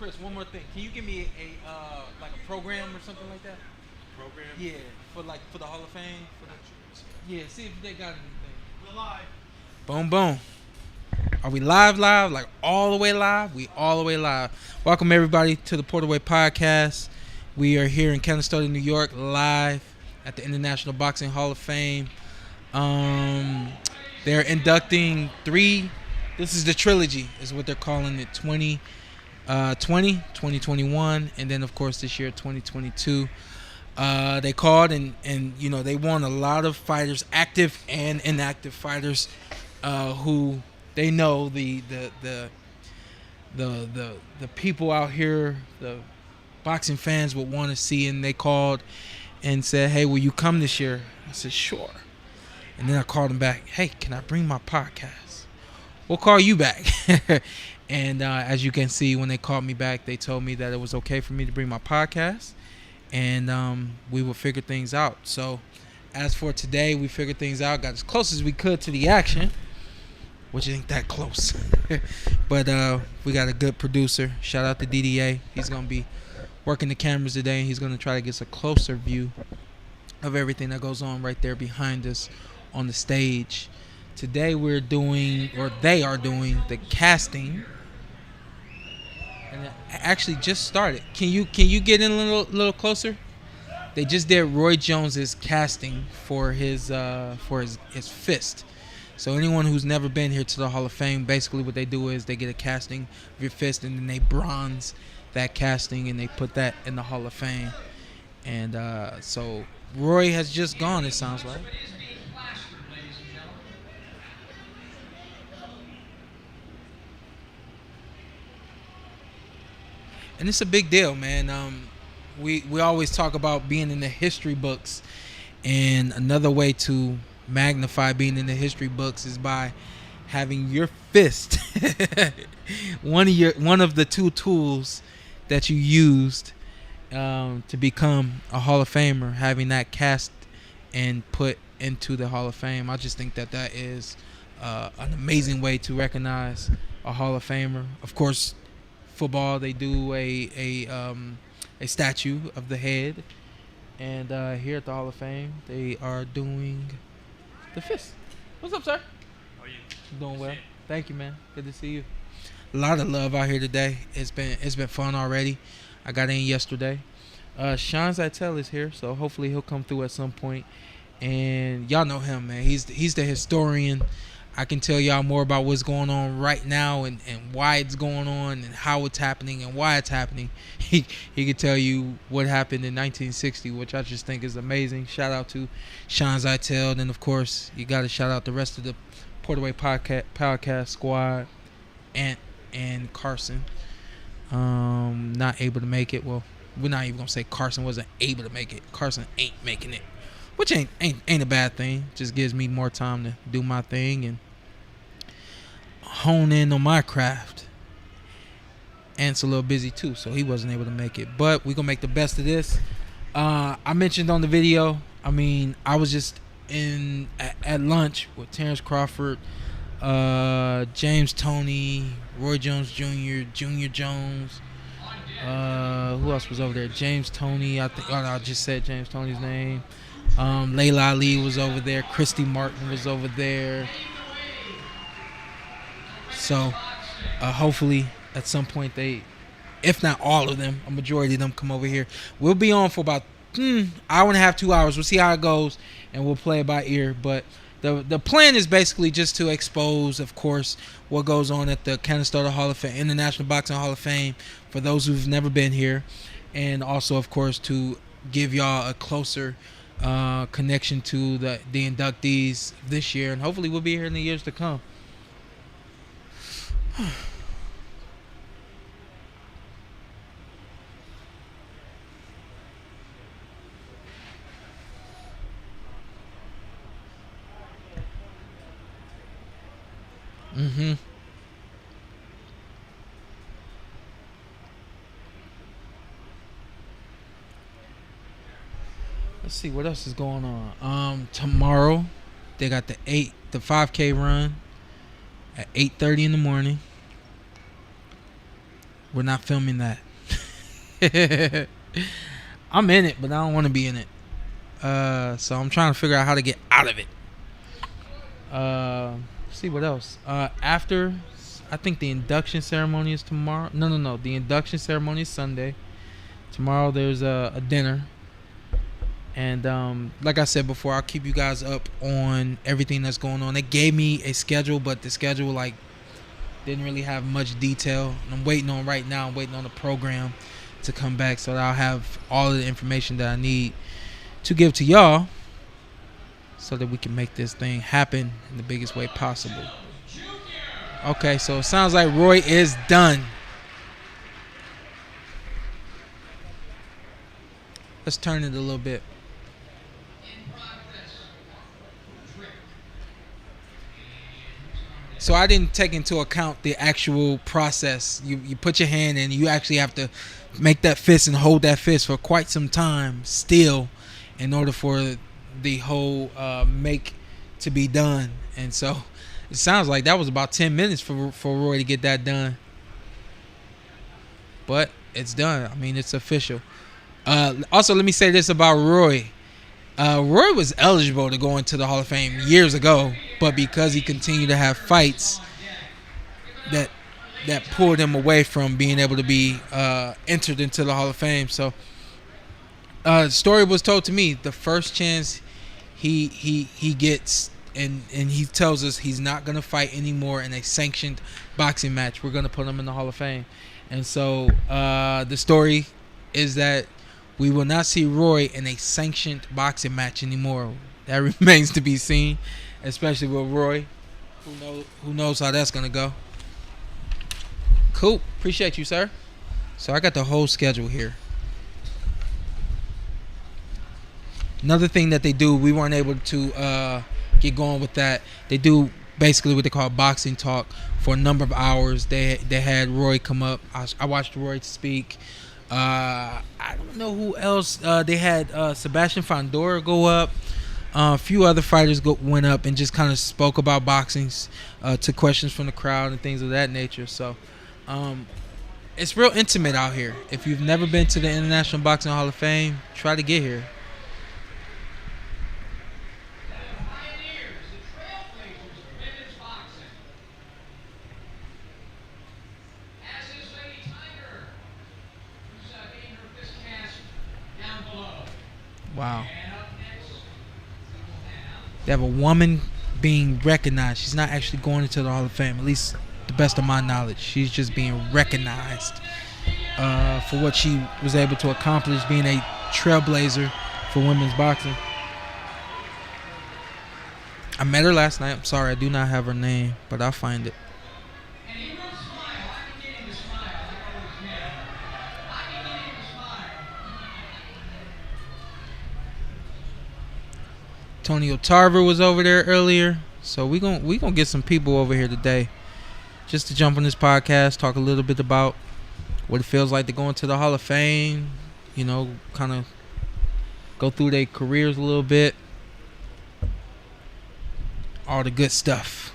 Chris, one more thing. Can you give me a like a program or something like that? Program? Yeah, for the Hall of Fame. Yeah, see if they got anything. We're live. Boom, boom. Are we live? Like all the way live? We all the way live. Welcome everybody to the Porterweight Podcast. We are here in Canastota, New York, live at the International Boxing Hall of Fame. They're inducting 3. This is the Trilogy, is what they're calling it. 2021, and then of course this year 2022. They called and you know they want a lot of fighters, active and inactive fighters, who they know the people out here, the boxing fans would want to see, and they called and said, "Hey, will you come this year?" I said, "Sure." And then I called them back. "Hey, can I bring my podcast?" "We'll call you back." And as you can see, when they called me back, they told me that it was okay for me to bring my podcast, and we will figure things out. So as for today, we figured things out, got as close as we could to the action, which ain't that close. But we got a good producer. Shout out to DDA. He's going to be working the cameras today, and he's going to try to get a closer view of everything that goes on right there behind us on the stage. Today we're doing, or they are doing, the casting, and it actually just started. Can you get in a little closer? They just did Roy Jones's casting for his fist. So anyone who's never been here to the Hall of Fame, basically what they do is they get a casting of your fist, and then they bronze that casting and they put that in the Hall of Fame. And so Roy has just gone, it sounds like. And it's a big deal, man. We always talk about being in the history books, and another way to magnify being in the history books is by having your fist one of the 2 tools that you used to become a Hall of Famer, having that cast and put into the Hall of Fame. I just think that is an amazing way to recognize a Hall of Famer. Of course, football, they do a statue of the head, and here at the Hall of Fame they are doing the fist. What's up, sir? How are you? Doing well. Thank you, man. Good to see you. A lot of love out here today. It's been fun already. I got in yesterday. Shawn Zittel is here, so hopefully he'll come through at some point. And y'all know him, man. He's the historian. I can tell y'all more about what's going on right now, and why it's going on, and how it's happening, and why it's happening. He can tell you what happened in 1960, which I just think is amazing. Shout out to Shawn Zittel. Then, of course, you got to shout out the rest of the Porterweight podcast squad, Ant and Carson. Not able to make it. Well, we're not even going to say Carson wasn't able to make it. Carson ain't making it. Which ain't a bad thing. Just gives me more time to do my thing and hone in on my craft. Ant's a little busy too, so he wasn't able to make it. But we're going to make the best of this. I mentioned on the video, I was just at lunch with Terrence Crawford, James Toney, Roy Jones Jr., Junior Jones. Who else was over there? James Toney. I just said James Toney's name. Layla Ali was over there. Christy Martin was over there. So hopefully at some point they, if not all of them, a majority of them come over here. We'll be on for about hour and a half, 2 hours. We'll see how it goes, and we'll play it by ear. But the plan is basically just to expose, of course, what goes on at the Canastota Hall of Fame, International Boxing Hall of Fame, for those who've never been here, and also, of course, to give y'all a closer connection to the inductees this year, and hopefully we'll be here in the years to come. Let's see what else is going on. Tomorrow they got the 5K run at 8:30 in the morning. We're not filming that. I'm in it, but I don't want to be in it. So I'm trying to figure out how to get out of it. See what else. After, I think the induction ceremony is tomorrow. No. The induction ceremony is Sunday. Tomorrow there's a dinner. And like I said before, I'll keep you guys up on everything that's going on. They gave me a schedule, but the schedule like didn't really have much detail. And I'm waiting on the program to come back so that I'll have all of the information that I need to give to y'all so that we can make this thing happen in the biggest way possible. Okay, so it sounds like Roy is done. Let's turn it a little bit. So I didn't take into account the actual process. You put your hand in, you actually have to make that fist and hold that fist for quite some time still in order for the whole make to be done. And so it sounds like that was about 10 minutes for Roy to get that done. But it's done. I mean, it's official. Also, let me say this about Roy. Roy was eligible to go into the Hall of Fame years ago, but because he continued to have fights that pulled him away from being able to be entered into the Hall of Fame. So the story was told to me. The first chance he gets, and he tells us he's not going to fight anymore in a sanctioned boxing match. We're going to put him in the Hall of Fame. And so the story is that we will not see Roy in a sanctioned boxing match anymore. That remains to be seen, especially with Roy. Who knows how that's going to go. Cool. Appreciate you, sir. So I got the whole schedule here. Another thing that they do, we weren't able to get going with that. They do basically what they call boxing talk for a number of hours. They had Roy come up. I watched Roy speak. I don't know who else. They had Sebastian Fondora go up. A few other fighters went up and just kind of spoke about boxing, took questions from the crowd and things of that nature. So it's real intimate out here. If you've never been to the International Boxing Hall of Fame, try to get here. Wow. They have a woman being recognized. She's not actually going into the Hall of Fame, at least the best of my knowledge. She's just being recognized for what she was able to accomplish, being a trailblazer for women's boxing. I met her last night. I'm sorry, I do not have her name, but I'll find it. Antonio Tarver was over there earlier, so we gonna get some people over here today, just to jump on this podcast, talk a little bit about what it feels like to go into the Hall of Fame. You know, kind of go through their careers a little bit, all the good stuff.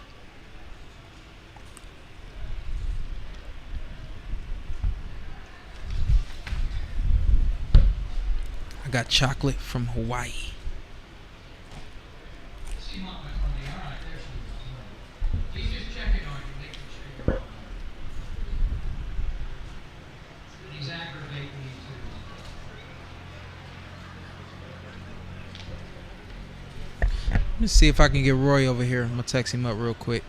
I got chocolate from Hawaii. Let me see if I can get Roy over here. I'm going to text him up real quick.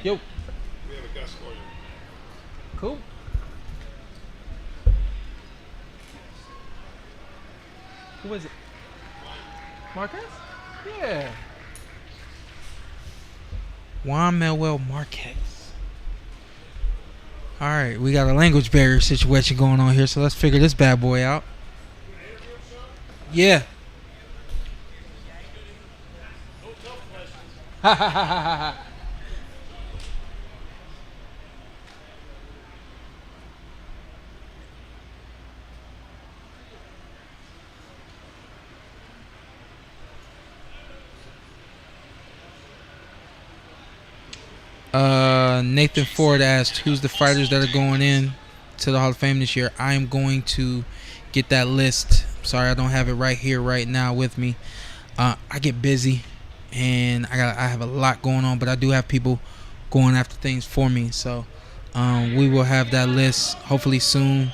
Yo. We have a guest for you. Cool. Who is it? Marquez? Yeah. Juan Manuel Marquez. Alright, we got a language barrier situation going on here, so let's figure this bad boy out. Yeah. Nathan Ford asked, who's the fighters that are going in to the Hall of Fame this year? I am going to get that list. Sorry, I don't have it right here, right now with me. I get busy, and I have a lot going on, but I do have people going after things for me. So we will have that list hopefully soon,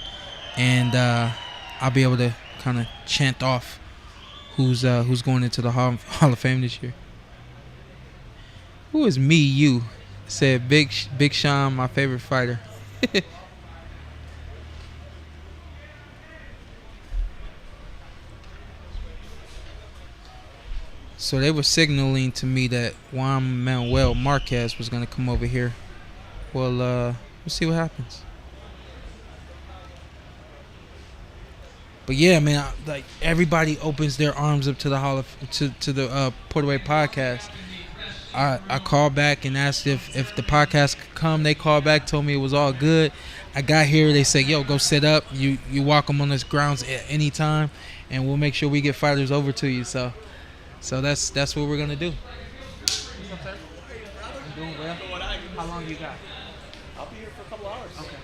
and I'll be able to kind of chant off who's going into the Hall of Fame this year. Who is me? You said Big Shawn, my favorite fighter. So they were signaling to me that Juan Manuel Marquez was going to come over here. Well, we'll see what happens. But yeah, man, like everybody opens their arms up to the the Porterweight podcast. I called back and asked if the podcast could come. They called back, told me it was all good. I got here, they said, "Yo, go sit up. You walk them on this grounds at any time, and we'll make sure we get fighters over to you." So that's what we're gonna do. What's up, sir? I'm doing well. How long you got? I'll be here for a couple hours. Okay.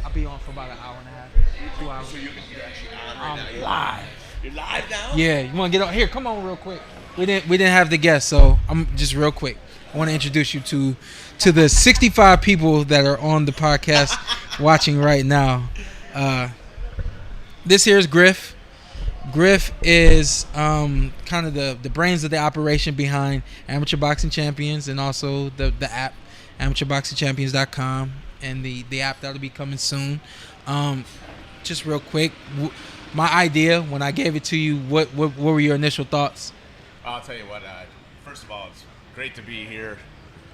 I'll be on for about an hour and a half, 2 hours. So you're actually on right now? I'm live. You're live now? Yeah. You want to get on here? Come on, real quick. We didn't have the guests, so I'm just real quick. I want to introduce you to the 65 people that are on the podcast watching right now. This here is Griff. Griff is kind of the brains of the operation behind Amateur Boxing Champions, and also the app amateurboxingchampions.com, and the app that'll be coming soon. Just real quick, my idea when I gave it to you, what were your initial thoughts? I'll tell you what. First of all, it's great to be here,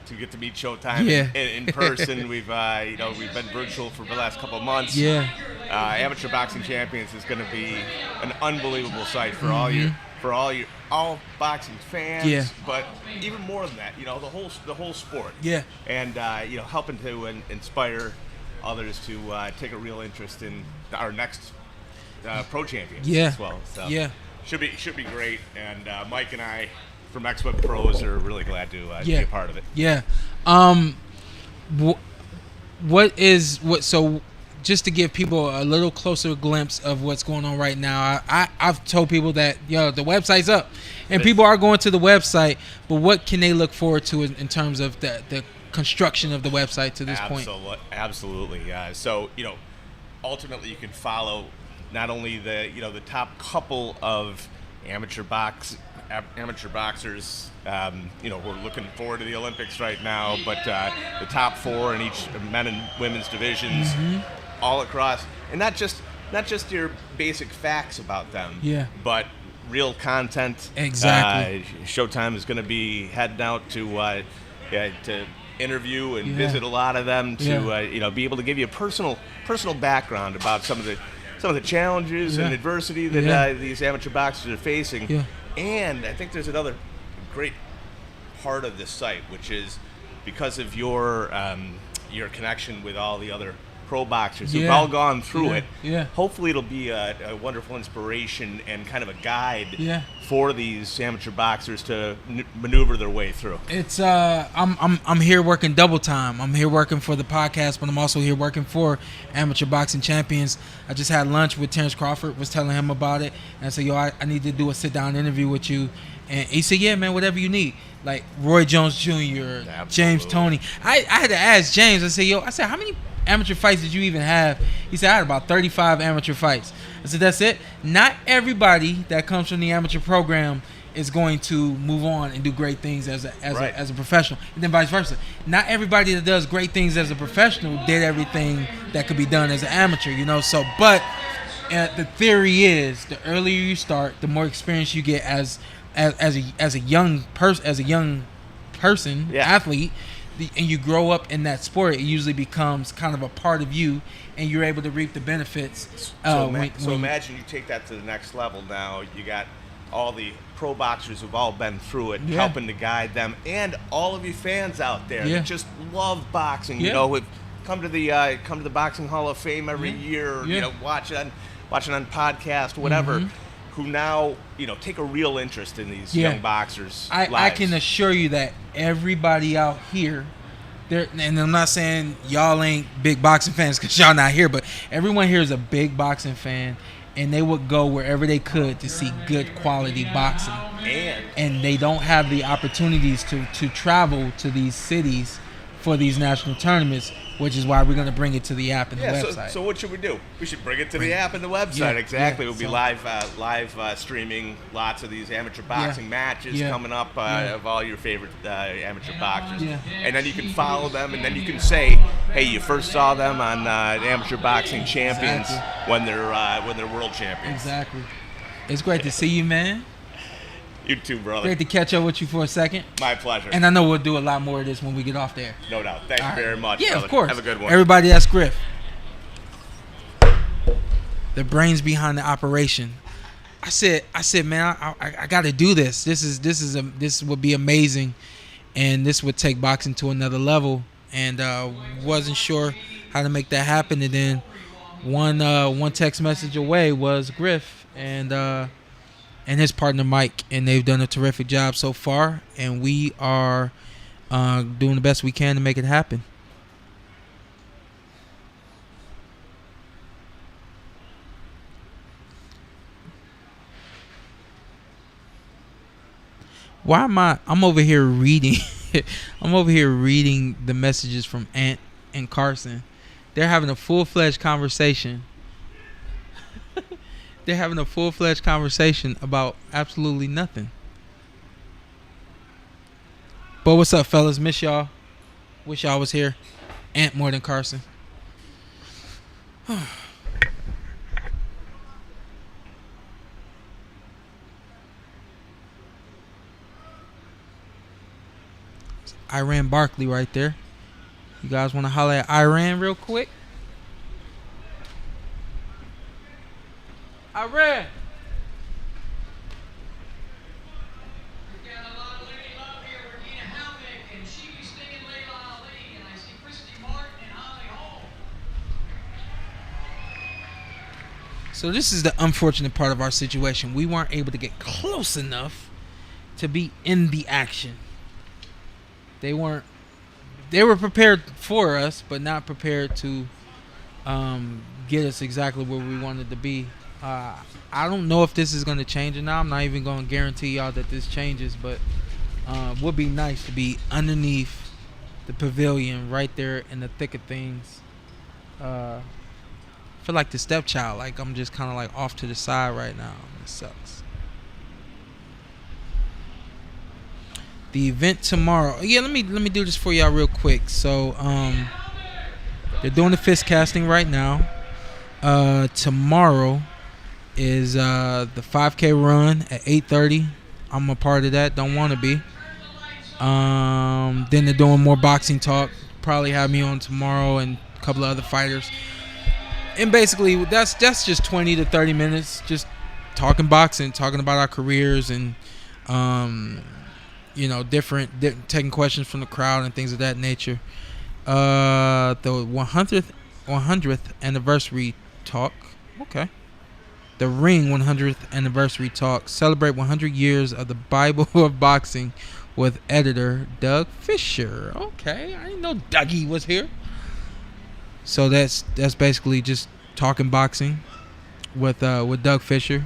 to get to meet Showtime in person. We've been virtual for the last couple of months. Yeah. Amateur Boxing Champions is going to be an unbelievable site for all boxing fans. Yeah. But even more than that, the whole sport. Yeah. And helping to inspire others to take a real interest in our next pro champions as well. So yeah. Should be great, and Mike and I from X-Web Pros are really glad to be a part of it. Yeah. So just to give people a little closer glimpse of what's going on right now, I've told people that the website's up, and people are going to the website, but what can they look forward to in terms of the construction of the website to this point? Absolutely. So ultimately you can follow not only the top couple of amateur boxers. We're looking forward to the Olympics right now, but the top four in each men and women's divisions, all across, and not just your basic facts about them, but real content. Exactly. Showtime is going to be heading out to interview and visit a lot of them to be able to give you a personal background about some of the challenges and adversity that these amateur boxers are facing. Yeah. And I think there's another great part of this site, which is because of your connection with all the other pro boxers who've all gone through it. Yeah. Hopefully it'll be a wonderful inspiration and kind of a guide for these amateur boxers to maneuver their way through. It's I'm here working double time. I'm here working for the podcast, but I'm also here working for Amateur Boxing Champions. I just had lunch with Terrence Crawford, was telling him about it, and I said, I need to do a sit down interview with you. And he said, yeah, man, whatever you need. Like Roy Jones Jr., Absolutely. James Toney. I had to ask James, I said, how many amateur fights did you even have? He said, I had about 35 amateur fights. I said, that's it? Not everybody that comes from the amateur program is going to move on and do great things as a professional, and then vice versa. Not everybody that does great things as a professional did everything that could be done as an amateur, So, but the theory is, the earlier you start, the more experience you get as a young person, athlete. And you grow up in that sport, it usually becomes kind of a part of you, and you're able to reap the benefits. Imagine you take that to the next level now. You got all the pro boxers who've all been through it, helping to guide them, and all of you fans out there that just love boxing. Who've come to the Boxing Hall of Fame every year. Watch on podcast, whatever. Who now take a real interest in these young boxers. I can assure you that everybody out here and I'm not saying y'all ain't big boxing fans because y'all not here, but everyone here is a big boxing fan, and they would go wherever they could to see good quality boxing. And they don't have the opportunities to travel to these cities for these national tournaments, which is why we're going to bring it to the app and the website. So what should we do? We should bring it to the app and the website. Exactly. We'll be live streaming lots of these amateur boxing matches coming up of all your favorite amateur boxers. And then you can follow them, and then you can say, hey, you first saw them on Amateur Boxing Champions when they're world champions. Exactly. It's great to see you, man. You too, brother. Great to catch up with you for a second. My pleasure. And I know we'll do a lot more of this when we get off there. No doubt. Thank you very much, Yeah, brother. of course. Have a good one. Everybody, that's Griff. The brains behind the operation. I said, man, I got to do this. This would be amazing, and this would take boxing to another level. And wasn't sure how to make that happen. And then one text message away was Griff and his partner Mike, and they've done a terrific job so far, and we are doing the best we can to make it happen. Why am I'm over here reading I'm over here reading the messages from Ant and Carson. They're having a full-fledged conversation. They're having a full-fledged conversation about absolutely nothing. But what's up, fellas? Miss y'all. Wish y'all was here. Ant more than Carson. Iran Barkley right there. You guys want to holler at Iran real quick? Iran. We got a lot of lady love here. Regina Hafey, and she be singing Layla Ali, and I see Christy Martin and Holly Hall. So this is the unfortunate part of our situation. We weren't able to get close enough to be in the action. They were prepared for us, but not prepared to get us exactly where we wanted to be. I don't know if this is going to change or not. I'm not even going to guarantee y'all that this changes, but it would be nice to be underneath the pavilion right there in the thick of things. I feel like the stepchild. Like I'm just kind of like off to the side right now. It sucks. The event tomorrow. Yeah, let me do this for y'all real quick. So they're doing the fist casting right now. Tomorrow is the 5K run at 8:30. I'm a part of that. Don't want to be. Then they're doing more boxing talk. Probably have me on tomorrow and a couple of other fighters. And basically, that's just 20 to 30 minutes, just talking boxing, talking about our careers and different taking questions from the crowd and things of that nature. The 100th anniversary talk. Okay. The Ring 100th anniversary talk. Celebrate 100 years of the Bible of boxing with editor Doug Fisher. Okay, I didn't know Dougie was here. So that's basically just talking boxing with Doug Fisher,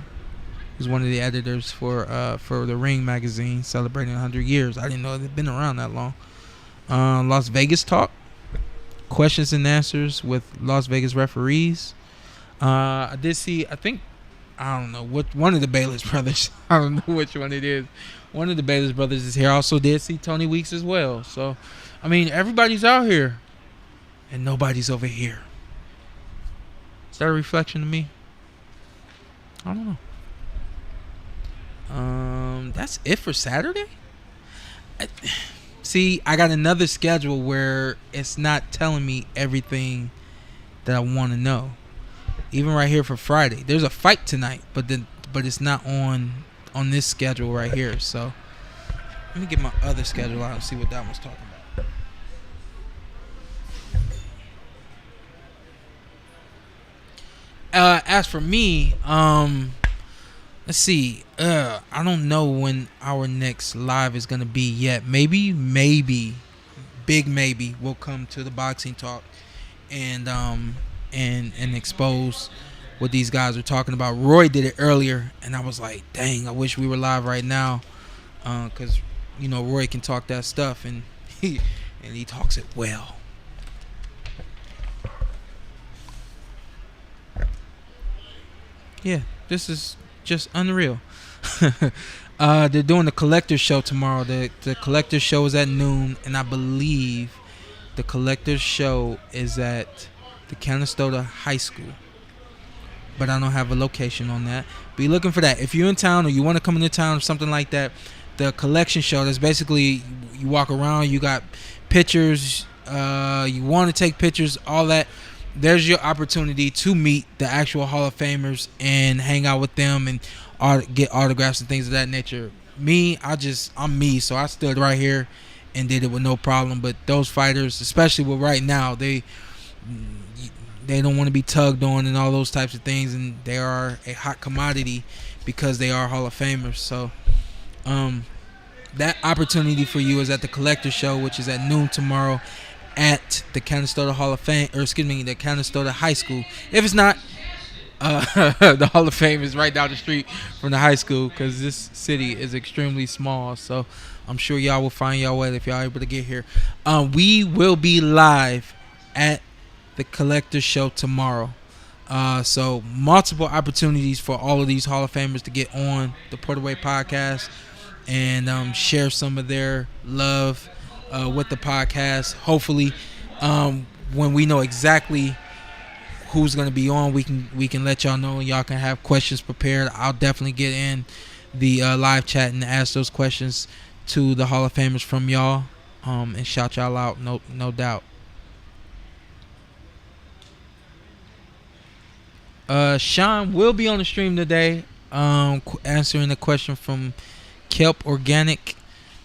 who's one of the editors for the Ring magazine, celebrating 100 years. I didn't know it had been around that long. Las Vegas talk. Questions and answers with Las Vegas referees. I did see, I don't know what one of the Bayless brothers. I don't know which one it is. One of the Bayless brothers is here. I also did see Tony Weeks as well. So, I mean, everybody's out here, and nobody's over here. Is that a reflection of me? I don't know. That's it for Saturday. See, I got another schedule where it's not telling me everything that I want to know. Even right here for Friday, there's a fight tonight, but it's not on this schedule right here. So let me get my other schedule out and see what that one's talking about. As for me, let's see. I don't know when our next live is gonna be yet. Maybe big maybe, will come to the boxing talk and expose what these guys are talking about. Roy did it earlier, and I was like, dang, I wish we were live right now, because Roy can talk that stuff, and he talks it well. Yeah, this is just unreal. They're doing the collector's show tomorrow. The collector's show is at noon, and I believe the collector's show is at the Canastota High School. But I don't have a location on that. Be looking for that. If you're in town or you want to come into town or something like that, the collection show, that's basically you walk around, you got pictures, you want to take pictures, all that. There's your opportunity to meet the actual Hall of Famers and hang out with them and get autographs and things of that nature. I'm me, so I stood right here and did it with no problem. But those fighters, especially with right now, they don't want to be tugged on and all those types of things, and they are a hot commodity because they are Hall of Famers. So that opportunity for you is at the collector show, which is at noon tomorrow at the Canastota Hall of Fame, the Canastota High School. If it's not, the Hall of Fame is right down the street from the high school, because this city is extremely small. So I'm sure y'all will find y'all way if y'all able to get here. We will be live at the collector show tomorrow. So multiple opportunities for all of these Hall of Famers to get on the Porterweight podcast and share some of their love with the podcast. Hopefully, when we know exactly who's going to be on, we can let y'all know, and y'all can have questions prepared. I'll definitely get in the live chat and ask those questions to the Hall of Famers from y'all, and shout y'all out, no doubt. Shawn will be on the stream today, answering the question from Kelp Organic,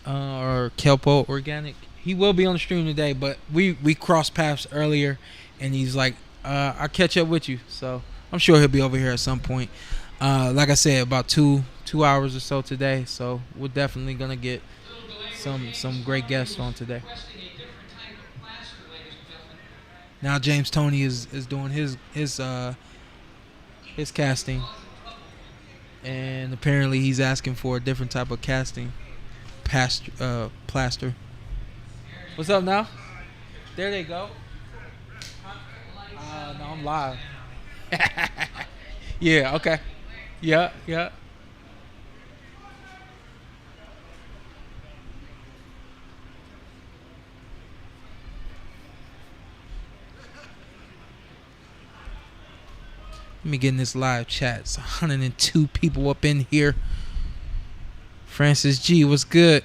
or Kelpo Organic. He will be on the stream today, but we crossed paths earlier, and he's like, I'll catch up with you. So I'm sure he'll be over here at some point. Like I said, about two hours or so today. So we're definitely gonna get some great guests on today. Now James Toney is doing his casting, and apparently he's asking for a different type of casting. Plaster. What's up now? There they go. No, I'm live. Yeah, okay. Yeah. Let me get in this live chat. It's 102 people up in here. Francis G, what's good?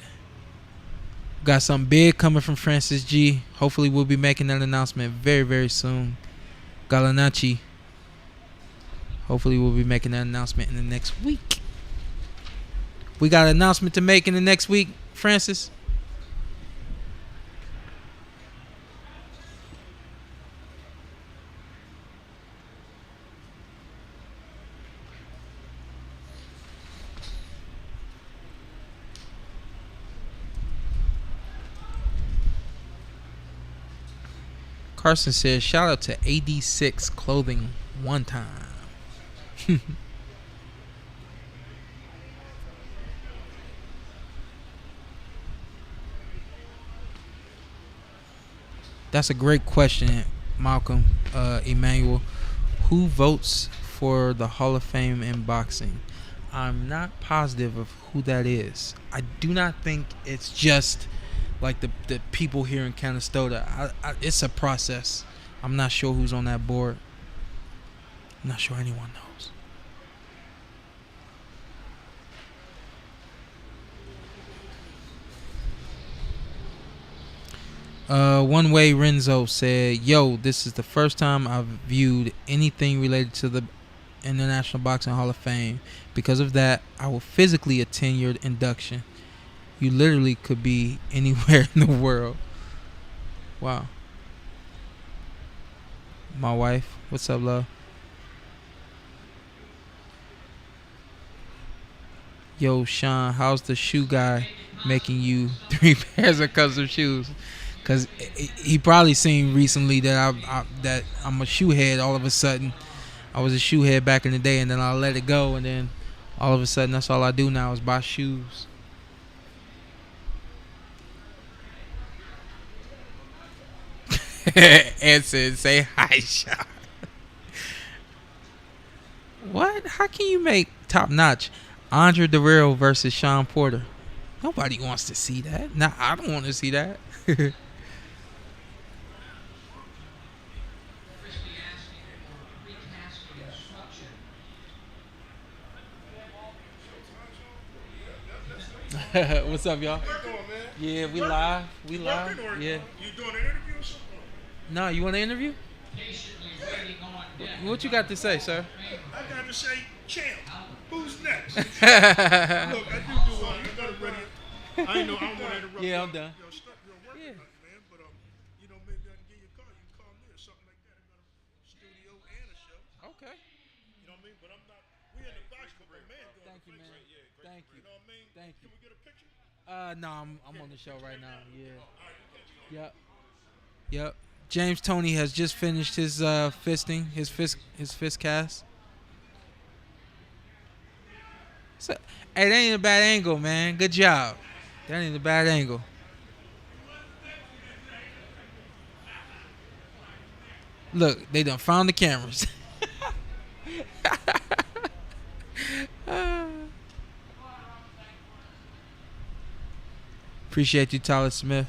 Got something big coming from Francis G. Hopefully we'll be making that announcement very, very soon. Galanachi. Hopefully we'll be making that announcement in the next week. We got an announcement to make in the next week, Francis? Carson says, shout out to AD6 Clothing one time. That's a great question, Malcolm, Emmanuel. Who votes for the Hall of Fame in boxing? I'm not positive of who that is. I do not think it's just like the people here in Canastota. It's a process. I'm not sure who's on that board. I'm not sure anyone knows. One Way Renzo said, yo, this is the first time I've viewed anything related to the International Boxing Hall of Fame. Because of that, I will physically attend your induction. You literally could be anywhere in the world. Wow. My wife. What's up, love? Yo, Shawn, how's the shoe guy making you 3 pairs of custom shoes? Cause he probably seen recently that I'm a shoe head. All of a sudden, I was a shoe head back in the day, and then I let it go, and then all of a sudden, that's all I do now is buy shoes. And said, "Say hi, Shawn." What? How can you make top notch Andre Darrell versus Shawn Porter? Nobody wants to see that. Nah, I don't want to see that. What's up, y'all? How you doing, man? Yeah, we live. We live. Yeah. You doing an interview or something? No, you want an interview? What you got to say, sir? I got to say, champ. Who's next? Look, I do. You got it ready. I know. I don't want to interrupt. Yeah, I'm done. Your work, Yeah. man. But maybe I can give you a call. You can call me or something like that. I got a studio and a show. Okay. You know what I mean? But I'm not. We in the box, but my man doing Thank you, man. Thank you. You know what I mean? Thank you. Can we get a picture? No, I'm on the show right now. Yeah. Yep. James Toney has just finished his fisting, his fist cast. So, hey, that ain't a bad angle, man. Good job. That ain't a bad angle. Look, they done found the cameras. Appreciate you, Tyler Smith.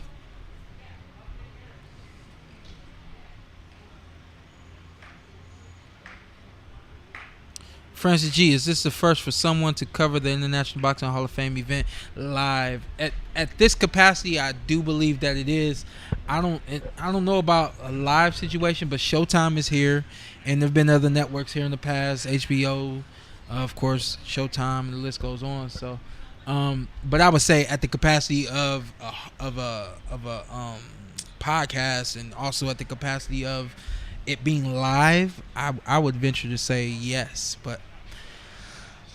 Francis G, is this the first for someone to cover the International Boxing Hall of Fame event live? At this capacity, I do believe that it is. I don't know about a live situation, but Showtime is here, and there've been other networks here in the past, HBO, of course, Showtime, and the list goes on. So, but I would say at the capacity of a podcast, and also at the capacity of it being live, I would venture to say yes, but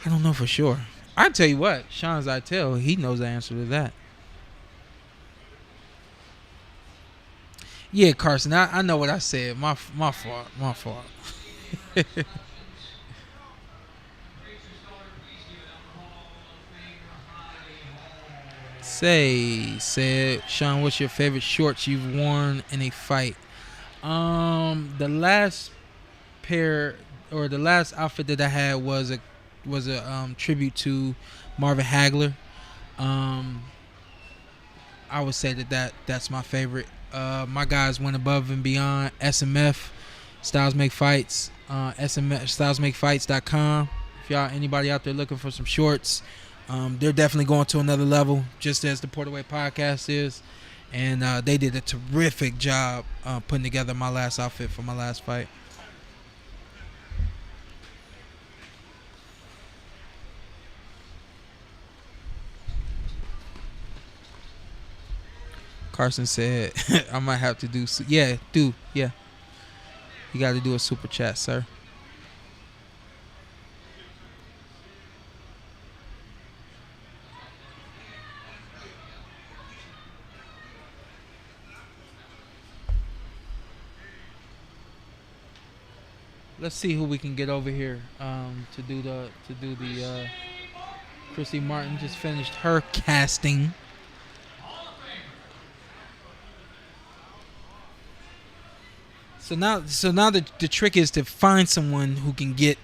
I don't know for sure. I tell you what, Shawn Zittel, he knows the answer to that. Yeah, Carson, I know what I said. My fault. Said Shawn, what's your favorite shorts you've worn in a fight? The last pair or the last outfit that I had was a tribute to Marvin Hagler. I would say that's my favorite. My guys went above and beyond. SMF, Styles Make Fights, SMF, If anybody out there looking for some shorts, they're definitely going to another level, just as the Porterweight podcast is. And they did a terrific job putting together my last outfit for my last fight. Carson said, I might have to do... Yeah. You got to do a super chat, sir. Let's see who we can get over here to do the Chrissy Martin just finished her casting. So now the trick is to find someone who can get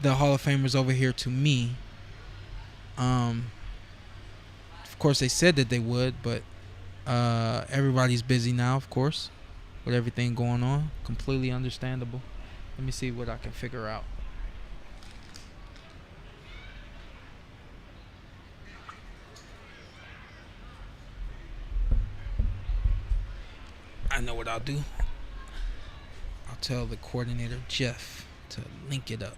the Hall of Famers over here to me. Of course, they said that they would, but everybody's busy now, of course, with everything going on. Completely understandable. Let me see what I can figure out. I know what I'll do. I'll tell the coordinator, Jeff, to link it up.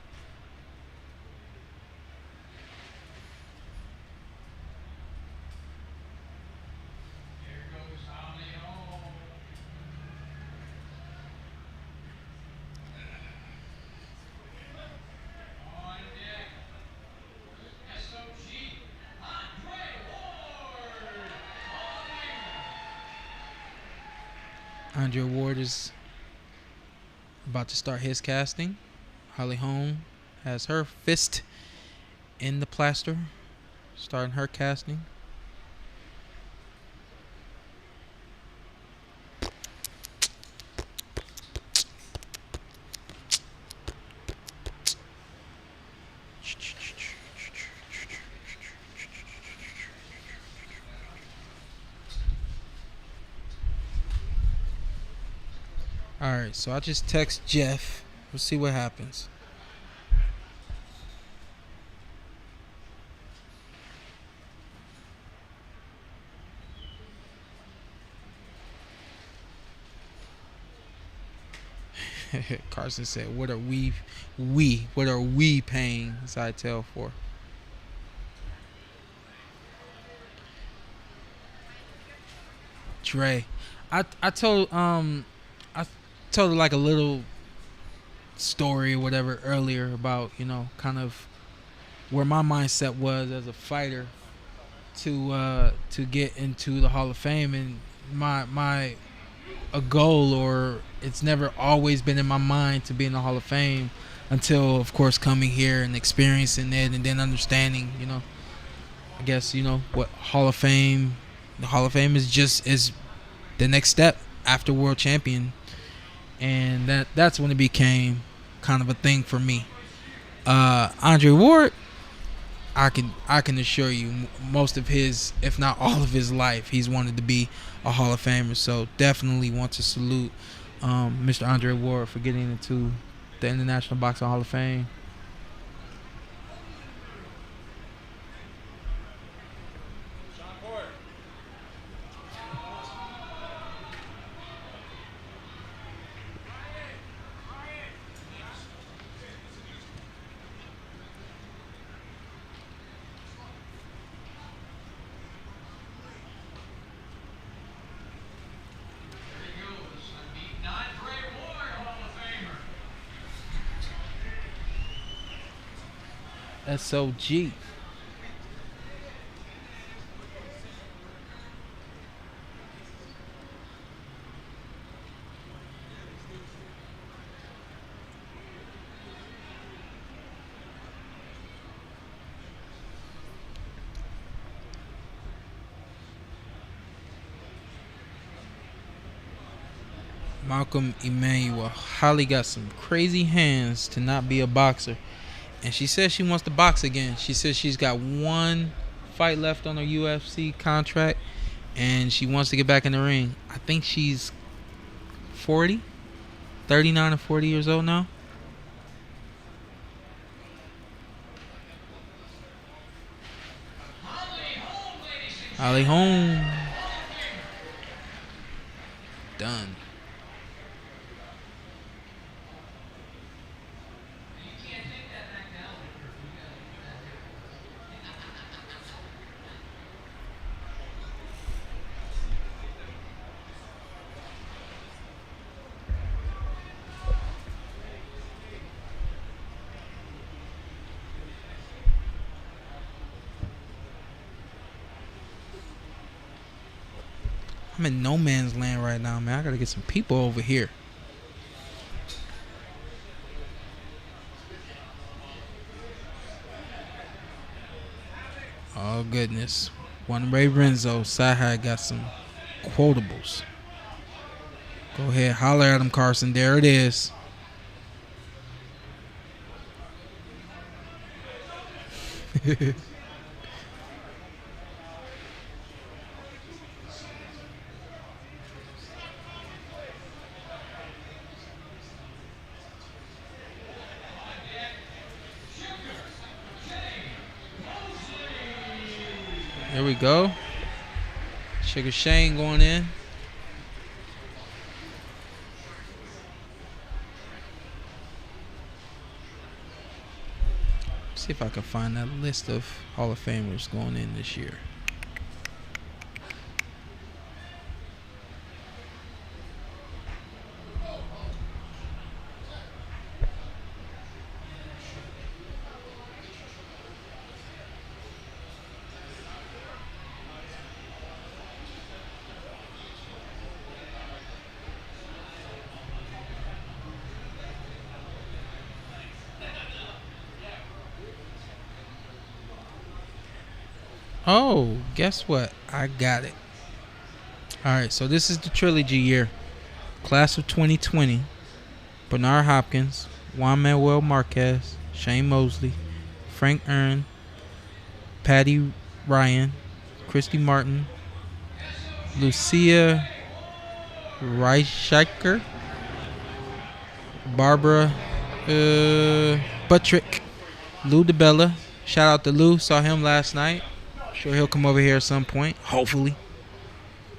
Andre Ward is about to start his casting. Holly Holm has her fist in the plaster, starting her casting. Alright, so I just text Jeff. We'll see what happens. Carson said, what are we paying Zittel for? Dre. I told like a little story or whatever earlier about, you know, kind of where my mindset was as a fighter to get into the Hall of Fame, and my a goal, or it's never always been in my mind to be in the Hall of Fame until, of course, coming here and experiencing it, and then understanding, you know, I guess, you know, what Hall of Fame, the Hall of Fame is the next step after world champion. And that's when it became kind of a thing for me. Andre Ward, I can assure you, most of his, if not all of his life, he's wanted to be a Hall of Famer. So definitely want to salute Mr. Andre Ward for getting into the International Boxing Hall of Fame. Shawn Porter. SOG. Malcolm Emmanuel. Holly got some crazy hands to not be a boxer. And she says she wants to box again. She says she's got one fight left on her UFC contract, and she wants to get back in the ring. I think she's 40, 39 or 40 years old now. Holly Holm. Done. I'm in no man's land right now, man. I gotta get some people over here. Oh, goodness. One Ray Renzo, Sahai got some quotables. Go ahead, holler at him, Carson. There it is. There we go. Sugar Shane going in. See if I can find that list of Hall of Famers going in this year. Oh, guess what? I got it. All right, so this is the Trilogy year. Class of 2020. Bernard Hopkins, Juan Manuel Marquez, Shane Mosley, Frank Earn, Patty Ryan, Christy Martin, Lucia Reichshiker, Barbara Buttrick, Lou DeBella. Shout out to Lou. Saw him last night. Sure he'll come over here at some point. Hopefully.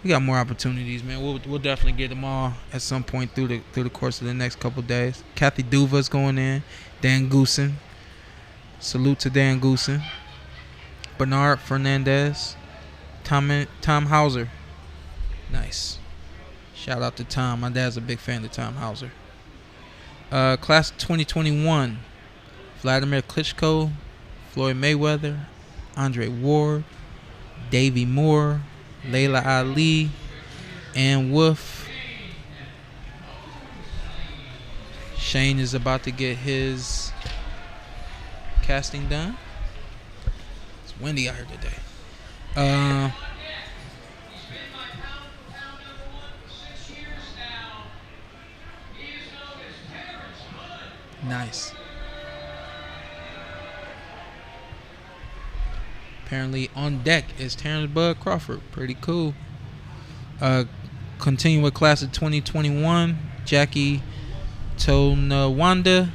We got more opportunities, man. We'll definitely get them all at some point through the course of the next couple days. Kathy Duva's going in. Dan Goosen. Salute to Dan Goosen. Bernard Fernandez. Tom Hauser. Nice. Shout out to Tom. My dad's a big fan of Tom Hauser. Class of 2021. Vladimir Klitschko. Floyd Mayweather. Andre Ward. Davey Moore. Layla Ali, Ann Wolf. Shane is about to get his casting done. It's windy out here today. Nice. Apparently on deck is Terrence Bud Crawford. Pretty cool. Continue with class of 2021. Jackie Tonawanda,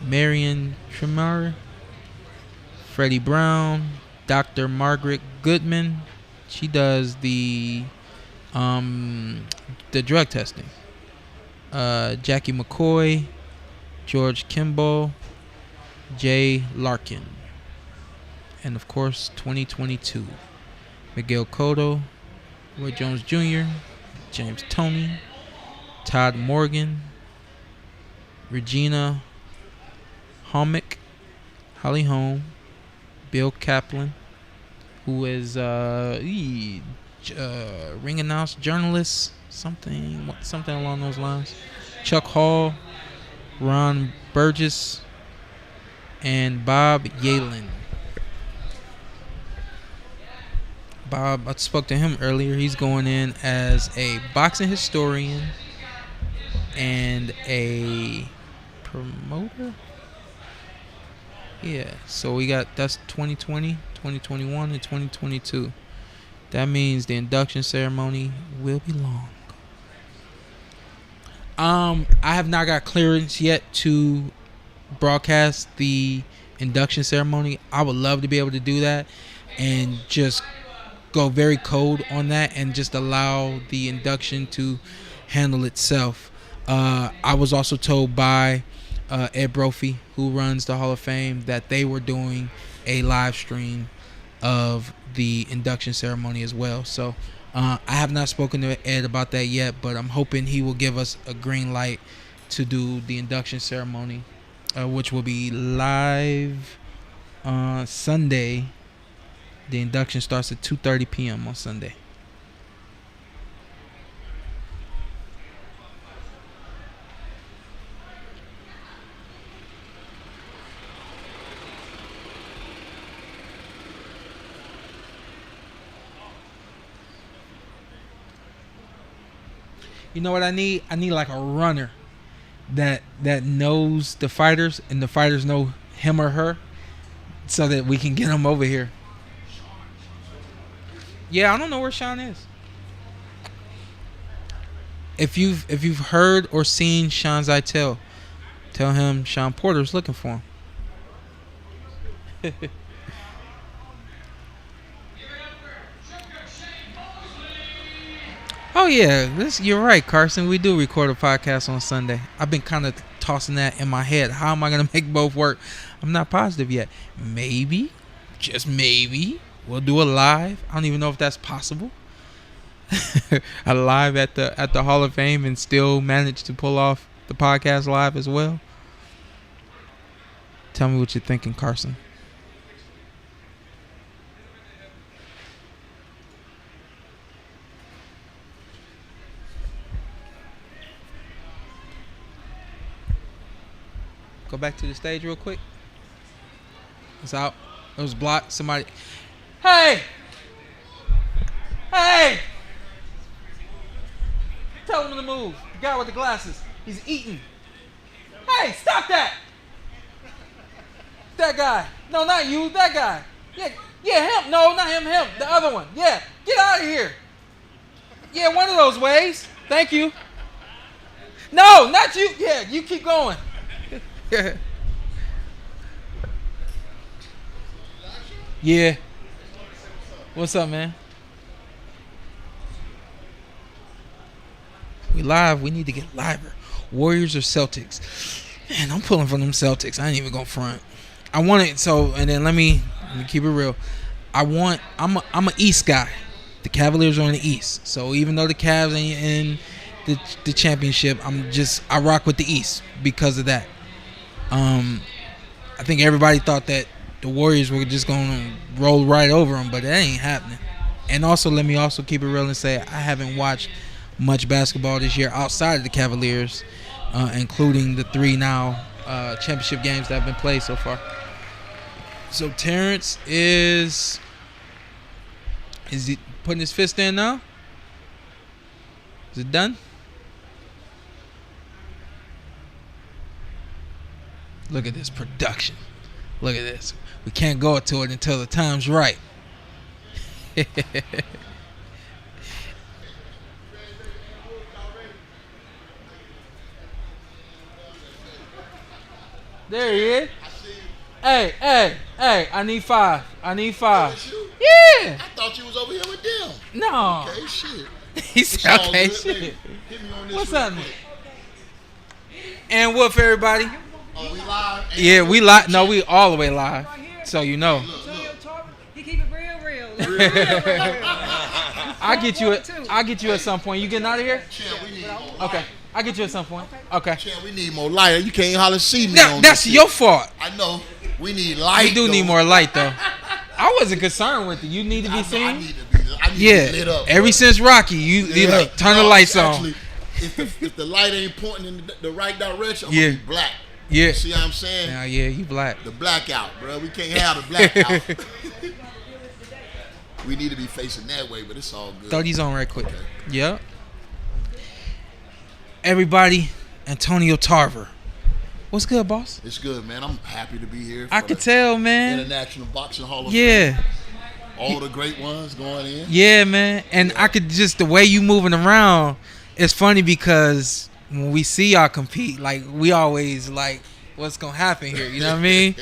Marion Tremar, Freddie Brown, Dr. Margaret Goodman. She does the drug testing. Jackie McCoy, George Kimball, Jay Larkin. And, of course, 2022. Miguel Cotto, Roy Jones Jr., James Toney, Todd Morgan, Regina Homick, Holly Holm, Bill Kaplan, who is ring announce journalist, something along those lines. Chuck Hall, Ron Burgess, and Bob Yalen. Bob, I spoke to him earlier. He's going in as a boxing historian and a promoter. Yeah, so we got, that's 2020, 2021, and 2022. That means the induction ceremony will be long. I have not got clearance yet to broadcast the induction ceremony. I would love to be able to do that and just go very cold on that and just allow the induction to handle itself. I was also told by Ed Brophy, who runs the Hall of Fame, that they were doing a live stream of the induction ceremony as well. So I have not spoken to Ed about that yet, but I'm hoping he will give us a green light to do the induction ceremony, which will be live Sunday. The induction starts at 2:30 p.m. on Sunday. You know what I need? I need like a runner that knows the fighters and the fighters know him or her, so that we can get them over here. Yeah, I don't know where Shawn is. If you've heard or seen Shawn Zittel, tell him Shawn Porter's looking for him. Oh yeah, you're right, Carson. We do record a podcast on Sunday. I've been kind of tossing that in my head. How am I gonna make both work? I'm not positive yet. Maybe, just maybe, we'll do a live. I don't even know if that's possible. A live at the Hall of Fame and still manage to pull off the podcast live as well. Tell me what you're thinking, Carson. Go back to the stage real quick. It's out. It was blocked. Somebody. Hey! Hey! Tell him to move. The guy with the glasses. He's eating. Hey, stop that! That guy. No, not you. That guy. Yeah, him. No, not him. Him. The other one. Yeah. Get out of here. Yeah, one of those ways. Thank you. No, not you. Yeah, you keep going. Yeah. What's up, man? We live. We need to get liver. Warriors or Celtics? Man, I'm pulling from them Celtics. I ain't even gonna front. I want it. So, and then let me keep it real. I'm a East guy. The Cavaliers are in the East. So even though the Cavs ain't in the championship, I rock with the East because of that. I think everybody thought that the Warriors were just gonna roll right over them, but that ain't happening. And also, let me also keep it real and say I haven't watched much basketball this year outside of the Cavaliers, including the 3 now championship games that have been played so far. So Terrence is he putting his fist in now? Is it done? Look at this production. Look at this. We can't go to it until the time's right. There he is. Hey, I need 5. Yeah. I thought you was over here with them. No. Okay, shit. He said, okay, shit. Hit me on this What's real up, quick. And Wolf, everybody. Oh, we live? Yeah, we live. No, we all the way live. So you know. Tarver, he keep it real. I'll get you at some point. You getting out of here? Champ, we need more Okay. light. I'll get you at some point. Okay. Champ, we need more light. You can't hardly see me Now, on that's this your shit. fault. I know. We need light. You do need though. more light though. I wasn't concerned with it. You need to be I seen. need to be lit up. Ever bro. since Rocky, you Yeah. like, turn the No, lights actually, on. If the light ain't pointing in the right direction, I'm Yeah. gonna be black. Yeah. See what I'm saying? Now, yeah, you black. The blackout, bro. We can't have the blackout. We need to be facing that way, but it's all good. 30's on right quick. Okay. Yep. Everybody, Antonio Tarver. What's good, boss? It's good, man. I'm happy to be here. I for could the tell, man. International Boxing Hall of Fame. Yeah. All the great ones going in. Yeah, man. And I could just, the way you moving around, it's funny because when we see y'all compete, like, we always like, what's going to happen here? You know what I mean?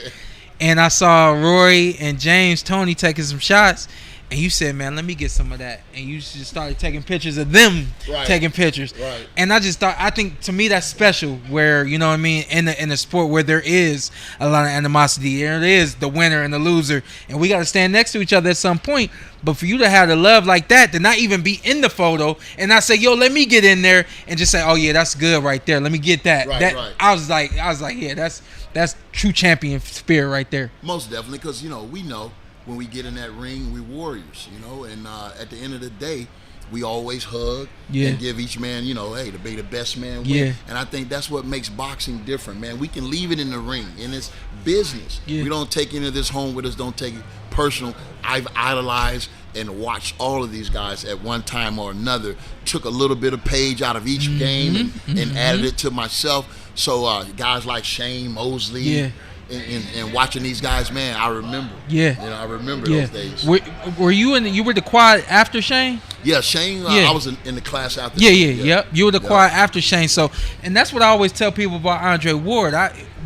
And I saw Roy and James, Tony taking some shots. And you said, man, let me get some of that. And you just started taking pictures of them taking pictures. Right. And I just thought, I think to me that's special where, you know what I mean, in the sport where there is a lot of animosity. There is the winner and the loser. And we got to stand next to each other at some point. But for you to have the love like that, to not even be in the photo and not say, yo, let me get in there and just say, oh, yeah, that's good right there. Let me get that. Right. I was like, yeah, that's true champion spirit right there. Most definitely, because, we know when we get in that ring, we warriors, and at the end of the day, we always hug and give each man, hey, to be the best man win. Yeah. And I think that's what makes boxing different, man. We can leave it in the ring, and it's business. Yeah. We don't take any of this home with us, don't take it personal. I've idolized and watched all of these guys at one time or another, took a little bit of page out of each game and added it to myself. So guys like Shane Mosley, Yeah. And watching these guys, man, I remember. Yeah. I remember those days. Were you you were the quad after Shane? Yeah, Shane, Yeah. I was in the class after Yeah. Shane. Yep. You were the quad after Shane. So, and that's what I always tell people about Andre Ward.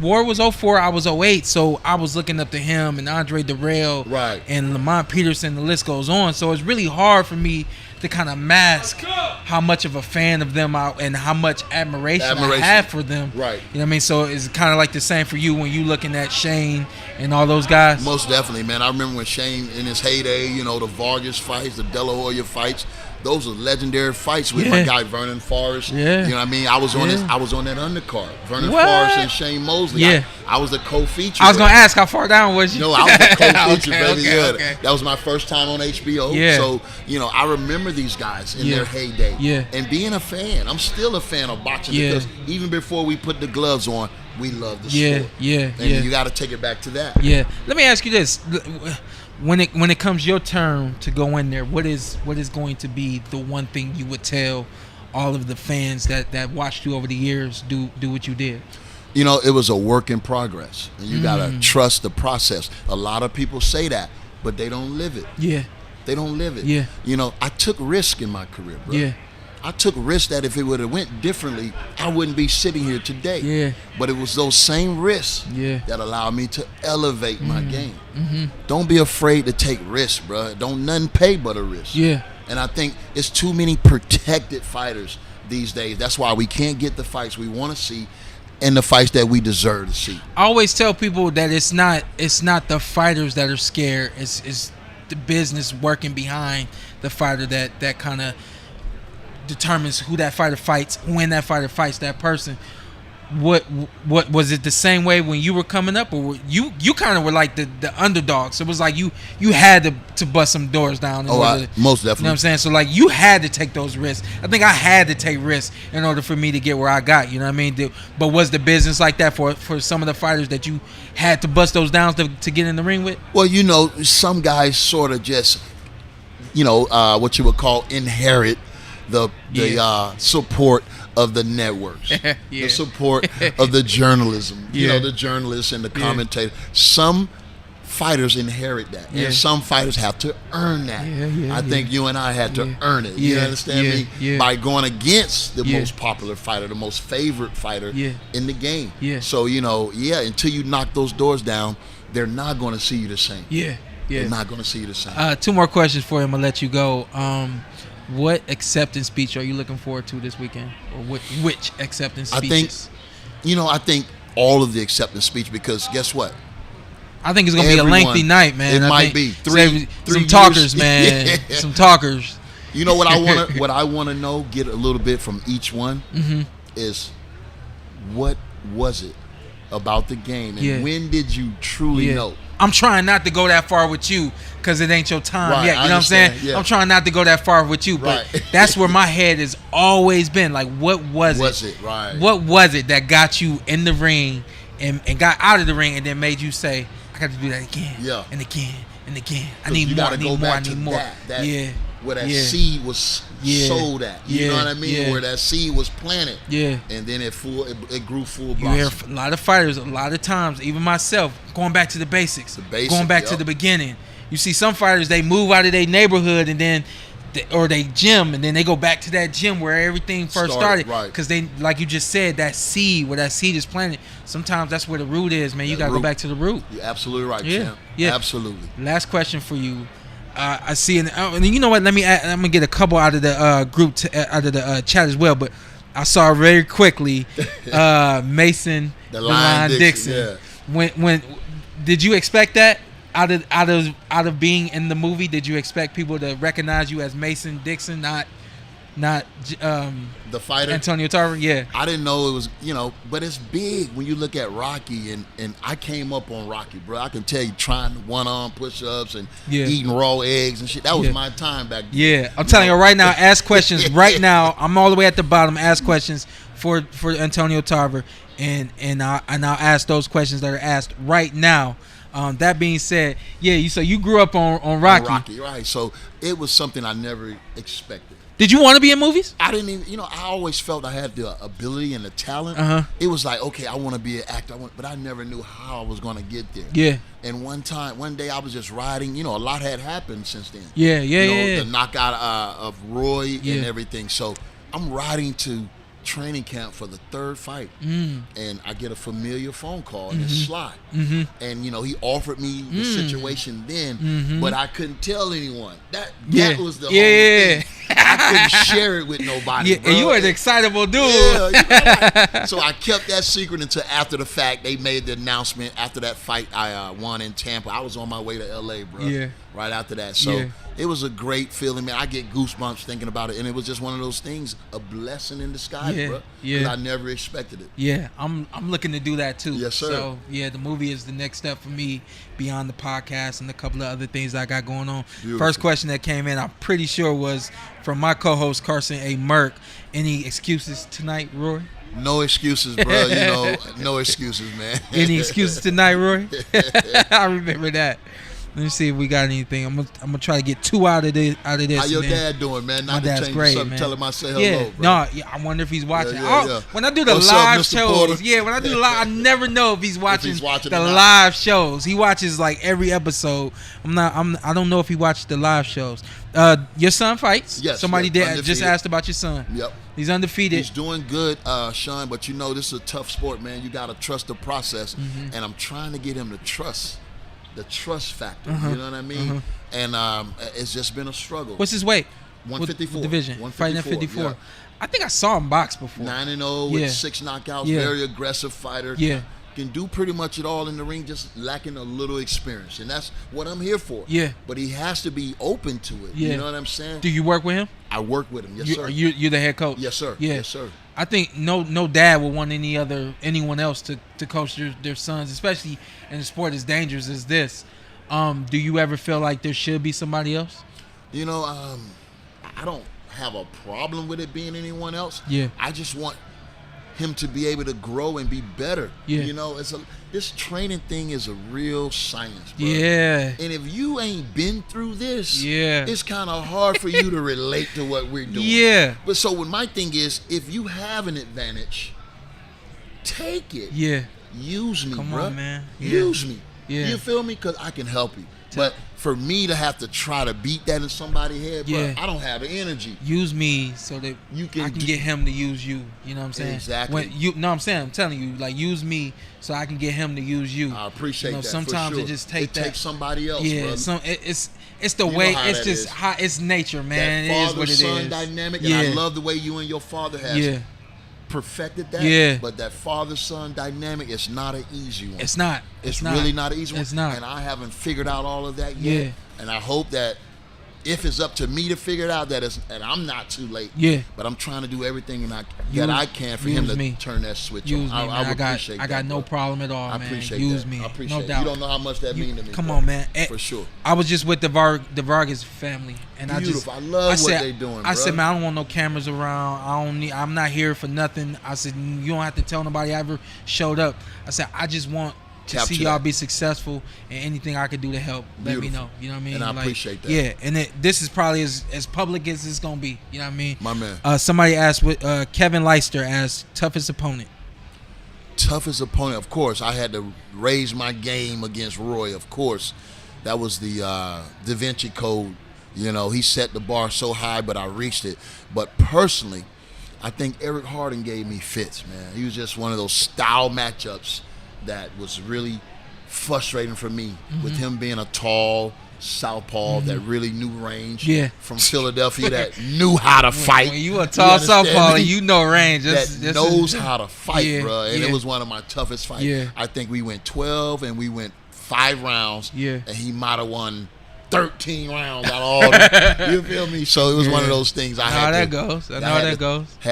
Ward was 04, I was 08, so I was looking up to him and Andre Darrell and Lamont Peterson, the list goes on. So it's really hard for me to kind of mask how much of a fan of them and how much admiration I have for them. Right. You know what I mean? So it's kind of like the same for you when you looking at Shane and all those guys. Most definitely, man. I remember when Shane in his heyday, the Vargas fights, the De La Hoya fights, those are legendary fights with my guy Vernon Forrest. Yeah. You know what I mean? I was on that undercard. Vernon What? Forrest and Shane Mosley. Yeah. I was the co-feature. I was gonna ask how far down was you? No, I was the co-feature, baby. Okay. That was my first time on HBO. Yeah. So, I remember these guys in their heyday. Yeah. And being a fan. I'm still a fan of boxing because even before we put the gloves on, we love the sport. And you got to take it back to that. Yeah. Let me ask you this. When it comes your turn to go in there, what is going to be the one thing you would tell all of the fans that watched you over the years do what you did? It was a work in progress, and you gotta trust the process. A lot of people say that, but they don't live it. Yeah, they don't live it. Yeah, I took risk in my career, bro. Yeah, I took risks that if it would have went differently, I wouldn't be sitting here today. Yeah, but it was those same risks that allowed me to elevate my game. Don't be afraid to take risks, bro. Don't nothing pay but a risk. Yeah, and I think it's too many protected fighters these days. That's why we can't get the fights we want to see and the fights that we deserve to see. I always tell people that it's not the fighters that are scared. It's the business working behind the fighter that kind of determines who that fighter fights, when that fighter fights that person. What was it the same way when you were coming up, or you kind of were like the underdog? So it was like you had to bust some doors down. Most definitely. You know what I'm saying? So like you had to take those risks. I think I had to take risks in order for me to get where I got. You know what I mean? But was the business like that for some of the fighters that you had to bust those downs to get in the ring with? Well, some guys sort of just, what you would call inherit the support of the networks, the support of the journalism, the journalists and the commentators. Some fighters inherit that, and some fighters have to earn that. I think you and I had to earn it. You understand me? By going against the most popular fighter, the most favorite fighter in the game. So, until you knock those doors down, they're not going to see you the same. They're not going to see you the same. 2 more questions for you. I'm going to let you go. What acceptance speech are you looking forward to this weekend? Or which acceptance speeches? I think all of the acceptance speech, because guess what? I think it's going to be a lengthy night, man. It might be. Three some talkers, man. Some talkers. You know what I want to know, get a little bit from each one, is what was it about the game, and when did you truly know? I'm trying not to go that far with you because it ain't your time yet. You know what I'm saying? Yeah. I'm trying not to go that far with you, but that's where my head has always been. Like, what was it? What was it that got you in the ring and got out of the ring and then made you say, I got to do that again and again and again. I need more. I need more. Where that seed was sowed at. You know what I mean? Where that seed was planted. And then it grew full blossom. You hear a lot of fighters, a lot of times, even myself, going back to the basics. Going back to the beginning. You see some fighters, they move out of their neighborhood and then or they gym, and then they go back to that gym where everything first started. Because they, like you just said, that seed, where that seed is planted, sometimes that's where the root is, man. You got to go back to the root. You're absolutely right, champ. Absolutely. Last question for you. I see, and you know what? I'm gonna get a couple out of the group, out of the chat as well. But I saw very quickly Mason the Line Dixon. When did you expect that out of being in the movie? Did you expect people to recognize you as Mason Dixon, not the fighter Antonio Tarver? Yeah, I didn't know it was, but it's big when you look at Rocky, and I came up on Rocky, bro. I can tell you, trying one-arm push-ups and eating raw eggs and shit. That was my time back then. Yeah, I'm telling you right now. Ask questions right now. I'm all the way at the bottom. Ask questions for Antonio Tarver, and I'll ask those questions that are asked right now. That being said, so you grew up on Rocky. Right? So it was something I never expected. Did you want to be in movies? I didn't even, I always felt I had the ability and the talent. It was like, okay, I want to be an actor, but I never knew how I was going to get there. Yeah. And one day I was just riding, a lot had happened since then. Yeah. The knockout of Roy and everything. So I'm riding to training camp for the third fight, and I get a familiar phone call, and it's Sly. And he offered me the situation then, but I couldn't tell anyone. That was the whole thing. I couldn't share it with nobody. Bro. And you were an excitable dude. So I kept that secret until after the fact. They made the announcement after that fight I won in Tampa. I was on my way to LA, bro. right after that. So it was a great feeling, man. I get goosebumps thinking about it, and it was just one of those things, a blessing in disguise, bro. Yeah. I never expected it. Yeah, I'm looking to do that too. Yes, sir. So yeah, the movie is the next step for me beyond the podcast and a couple of other things I got going on. Beautiful. First question that came in, I'm pretty sure was from my co-host Carson Merk. Any excuses tonight, Roy? No excuses, bro. You know, no excuses, man. Any excuses tonight, Roy? I remember that. Let me see if we got anything. I'm gonna try to get 2 out of this. How your dad doing, man? My dad's great, man. Tell him I say hello, bro. I wonder if he's watching. Yeah. When I do the What's live up, Mr. shows, Porter? when I do the live, I never know if he's watching, watching the or not. live shows. He watches like every episode. I don't know if he watched the live shows. Your son fights. Yes. Somebody did undefeated. just asked about your son. Yep. He's undefeated. He's doing good, Shawn, but you know this is a tough sport, man. You got to trust the process, and I'm trying to get him to trust the trust factor. You know what I mean? And it's just been a struggle. What's his weight? 154. What division? 154, Fighting at 54. yeah. I think I saw him box before. 9-0 with 6 knockouts. Yeah. Very aggressive fighter. Yeah. Can do pretty much it all in the ring, just lacking a little experience, and that's what I'm here for. Yeah. But he has to be open to it. Yeah. You know what I'm saying? Do you work with him? I work with him. Yes, sir. You're the head coach. Yes, sir. Yeah. Yes, sir. I think no dad would want anyone else to coach their sons, especially in a sport as dangerous as this. Do you ever feel like there should be somebody else? You know, I don't have a problem with it being anyone else. Yeah. I just want him to be able to grow and be better. Yeah. You know, this training thing is a real science, bro. Yeah. And if you ain't been through this, Yeah. it's kind of hard for you to relate to what we're doing. Yeah. But so what my thing is, if you have an advantage, take it. Yeah. Use me, Come bro. on, man. Yeah. Use me. Yeah. You feel me? Because I can help you. But for me to have to try to beat that in somebody's head, bro, Yeah. I don't have the energy. Use me so that You can I can do- get him to use you. You know what I'm saying? Exactly. I'm telling you, like, use me so I can get him to use you. I appreciate You know, that. sometimes for sure. it just takes somebody else, Yeah, bro. it's the You know way. how It's that just is. how it's nature, man. That It is what it father-son is. dynamic, Yeah. and I love the way you and your father have perfected that. Yeah. But that father-son dynamic is not an easy one. It's not. It's really not an easy one. It's not. And I haven't figured out all of that yet. Yeah. And I hope that if it's up to me to figure it out, that I'm not too late. Yeah. But I'm trying to do everything that Use- I can for him use to me. turn that switch Use on. me, I man. would appreciate that. I got no bro. problem at all, I man. appreciate Use that. me. I appreciate No it. doubt. You don't know how much that means to me. Come bro. on, man. For sure. I was just with the Vargas family, and Beautiful. I I love said, what they doing, I said, bro. man, I don't want no cameras around. I'm not here for nothing. I said, you don't have to tell nobody I ever showed up. I said, I just want to Capture see y'all that. be successful, and anything I could do to help, let me Beautiful. know. You know what I mean? And I Like, appreciate that. Yeah, and this is probably as public as it's gonna be. You know what I mean? My man. Somebody asked what Kevin Leister as toughest opponent. Toughest opponent, of course. I had to raise my game against Roy, of course. That was the Da Vinci Code. You know, he set the bar so high, but I reached it. But personally, I think Eric Harding gave me fits, man. He was just one of those style matchups that was really frustrating for me, with him being a tall southpaw that really knew range. Yeah. From Philadelphia, that knew how to fight. When you a tall understand southpaw, me? you know range. That knows how to fight, Yeah, bro. And yeah. it was one of my toughest fights. Yeah. I think we went 12 and we went 5 rounds. Yeah. And he might have won 13 rounds out of all the, you feel me? So it was one of those things I had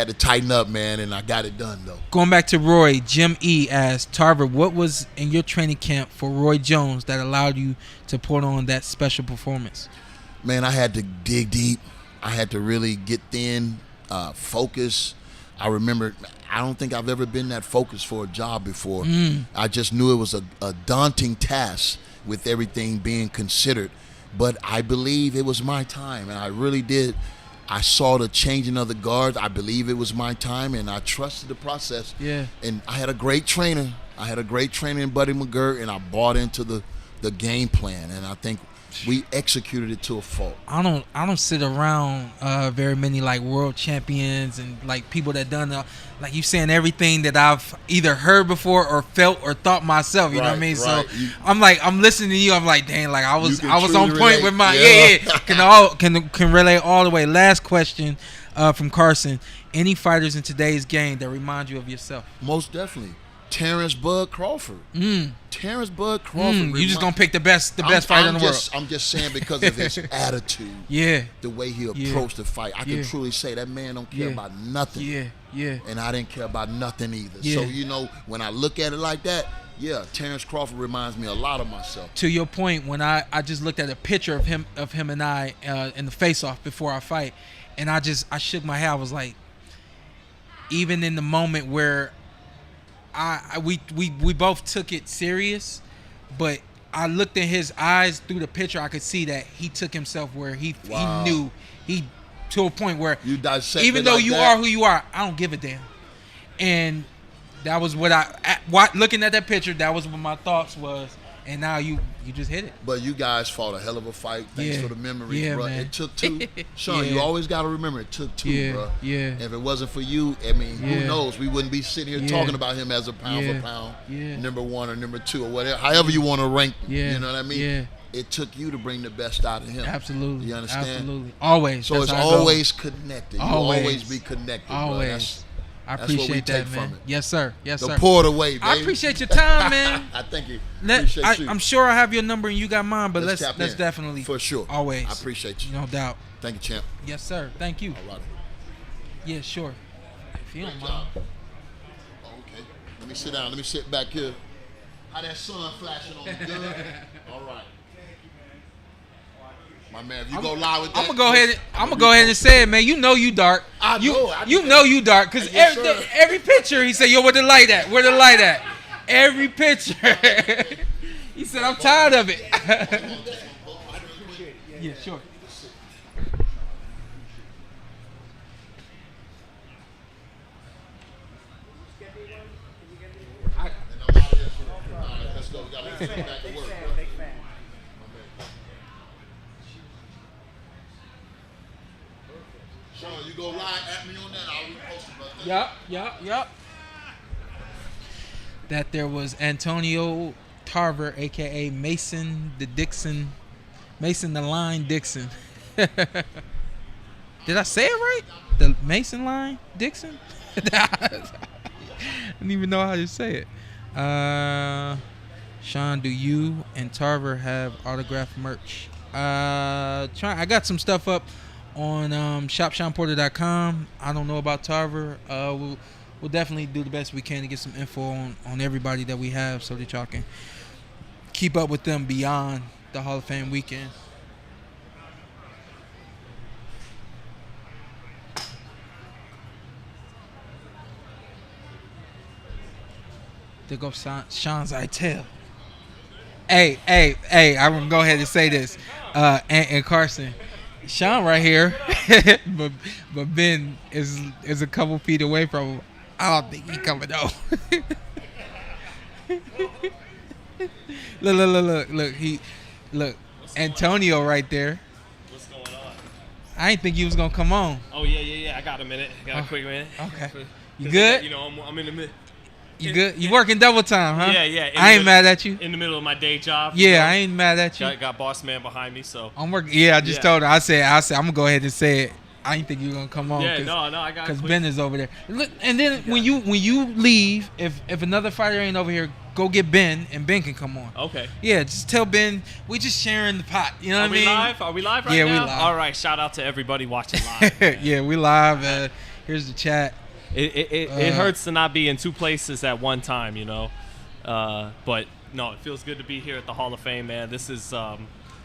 to tighten up, man, and I got it done, though. Going back to Roy, Jim E. asked, Tarver, what was in your training camp for Roy Jones that allowed you to put on that special performance? Man, I had to dig deep. I had to really get thin, focus. I remember, I don't think I've ever been that focused for a job before. I just knew it was a daunting task with everything being considered. But I believe it was my time, and I really did. I saw the changing of the guards. I believe it was my time, and I trusted the process. Yeah. And I had a great trainer. I had a great trainer in Buddy McGirt, and I bought into the game plan, and I think we executed it to a fault. I don't sit around very many like world champions and like people that done like you saying everything that I've either heard before or felt or thought myself. You know what I mean? Right. So I'm listening to you. I'm like, dang, like I was on truly point relate. with my Yeah. can relate all the way. Last question from Carson: any fighters in today's game that remind you of yourself? Most definitely. Terrence Bud Crawford. Terrence Bud Crawford. You just gonna pick the best fighter in the world. I'm just saying because of his attitude. Yeah. The way he approached the fight. I can truly say that man don't care about nothing. Yeah. And I didn't care about nothing either. Yeah. So, when I look at it like that, Terrence Crawford reminds me a lot of myself. To your point, when I just looked at a picture of him and I in the face-off before our fight, and I shook my head. I was like, even in the moment where we both took it serious, but I looked in his eyes through the picture. I could see that he took himself where he knew to a point where you dissect even though you are who you are, I don't give a damn. And that was what looking at that picture. That was what my thoughts was. And now you just hit it. But you guys fought a hell of a fight. Thanks for the memories, bro. Man. It took two. Sean, you always got to remember it took two, bro. Yeah. If it wasn't for you, I mean, who knows? We wouldn't be sitting here talking about him as a pound for pound, number one or number two or whatever, however you want to rank him. You know what I mean? Yeah. It took you to bring the best out of him. Absolutely. You understand? Absolutely. Always. So it's always connected. You always be connected, always. Bro. I appreciate that, man. From it. Yes, sir. Yes, sir. The Porter way, baby. I appreciate your time, man. I thank you. Appreciate you. I'm sure I have your number and you got mine, but let's tap in. definitely for sure. Always. I appreciate you. No doubt. Thank you, champ. Yes, sir. Thank you. All right. Yeah, sure. If you don't mind. Okay. Let me sit down. Let me sit back here. How that sun flashing on me? Good. All right. My man, if you go live with that, I'm gonna go ahead and say it, man. You know you dark. You know you dark because every picture he said, "Yo, where the light at? Where the light at?" Every picture. He said, "I'm tired of it." Yeah, sure. Let's go. We got to get back to work. Sean, you go live at me on that. I'll repost it, brother. Yup. That there was Antonio Tarver, a.k.a. Mason the Line Dixon. Did I say it right? The Mason Line Dixon? I didn't even know how to say it. Sean, do you and Tarver have autographed merch? I got some stuff up on shopshawnporter.com. I don't know about Tarver. We'll definitely do the best we can to get some info on everybody that we have so that y'all can keep up with them beyond the Hall of Fame weekend. There goes Shawn Zittel. Hey, I'm going to go ahead and say this. And Carson, Shawn right here, but Ben is a couple feet away from him. I don't think he coming out. Look, Antonio right there. What's going on? I didn't think you was gonna come on. Oh yeah. I got a minute. Got a quick minute. Okay. You good? I'm in the mid. You good? You working double time, huh? Yeah. I ain't mad at you. In the middle of my day job. Yeah, I ain't mad at you. Got boss man behind me, so. I'm working. Yeah, I just told her. I said I'm gonna go ahead and say it. I didn't think you were gonna come on. Yeah, no, I got. Because Ben is over there. Look, and then when you leave, if another fighter ain't over here, go get Ben, and Ben can come on. Okay. Yeah, just tell Ben we just sharing the pot. You know what I mean? Are we live right now? Yeah, we live. All right. Shout out to everybody watching live. Yeah, we live. Here's the chat. It hurts to not be in two places at one time, but no, it feels good to be here at the Hall of Fame, man. This is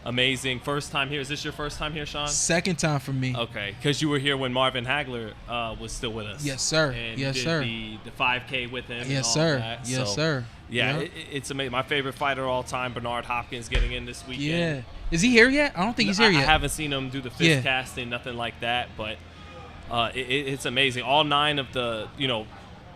amazing. First time here. Is this your first time here, Sean? Second time for me. Okay, because you were here when Marvin Hagler was still with us. Yes, sir. And yes, did sir. The 5K with him. Yes, and all sir. That. Yes, so, sir. Yeah, yep. It's amazing. My favorite fighter of all time, Bernard Hopkins, getting in this weekend. Yeah. Is he here yet? I don't think he's here yet. I haven't seen him do the fist casting, nothing like that, but it's amazing. All 9 of the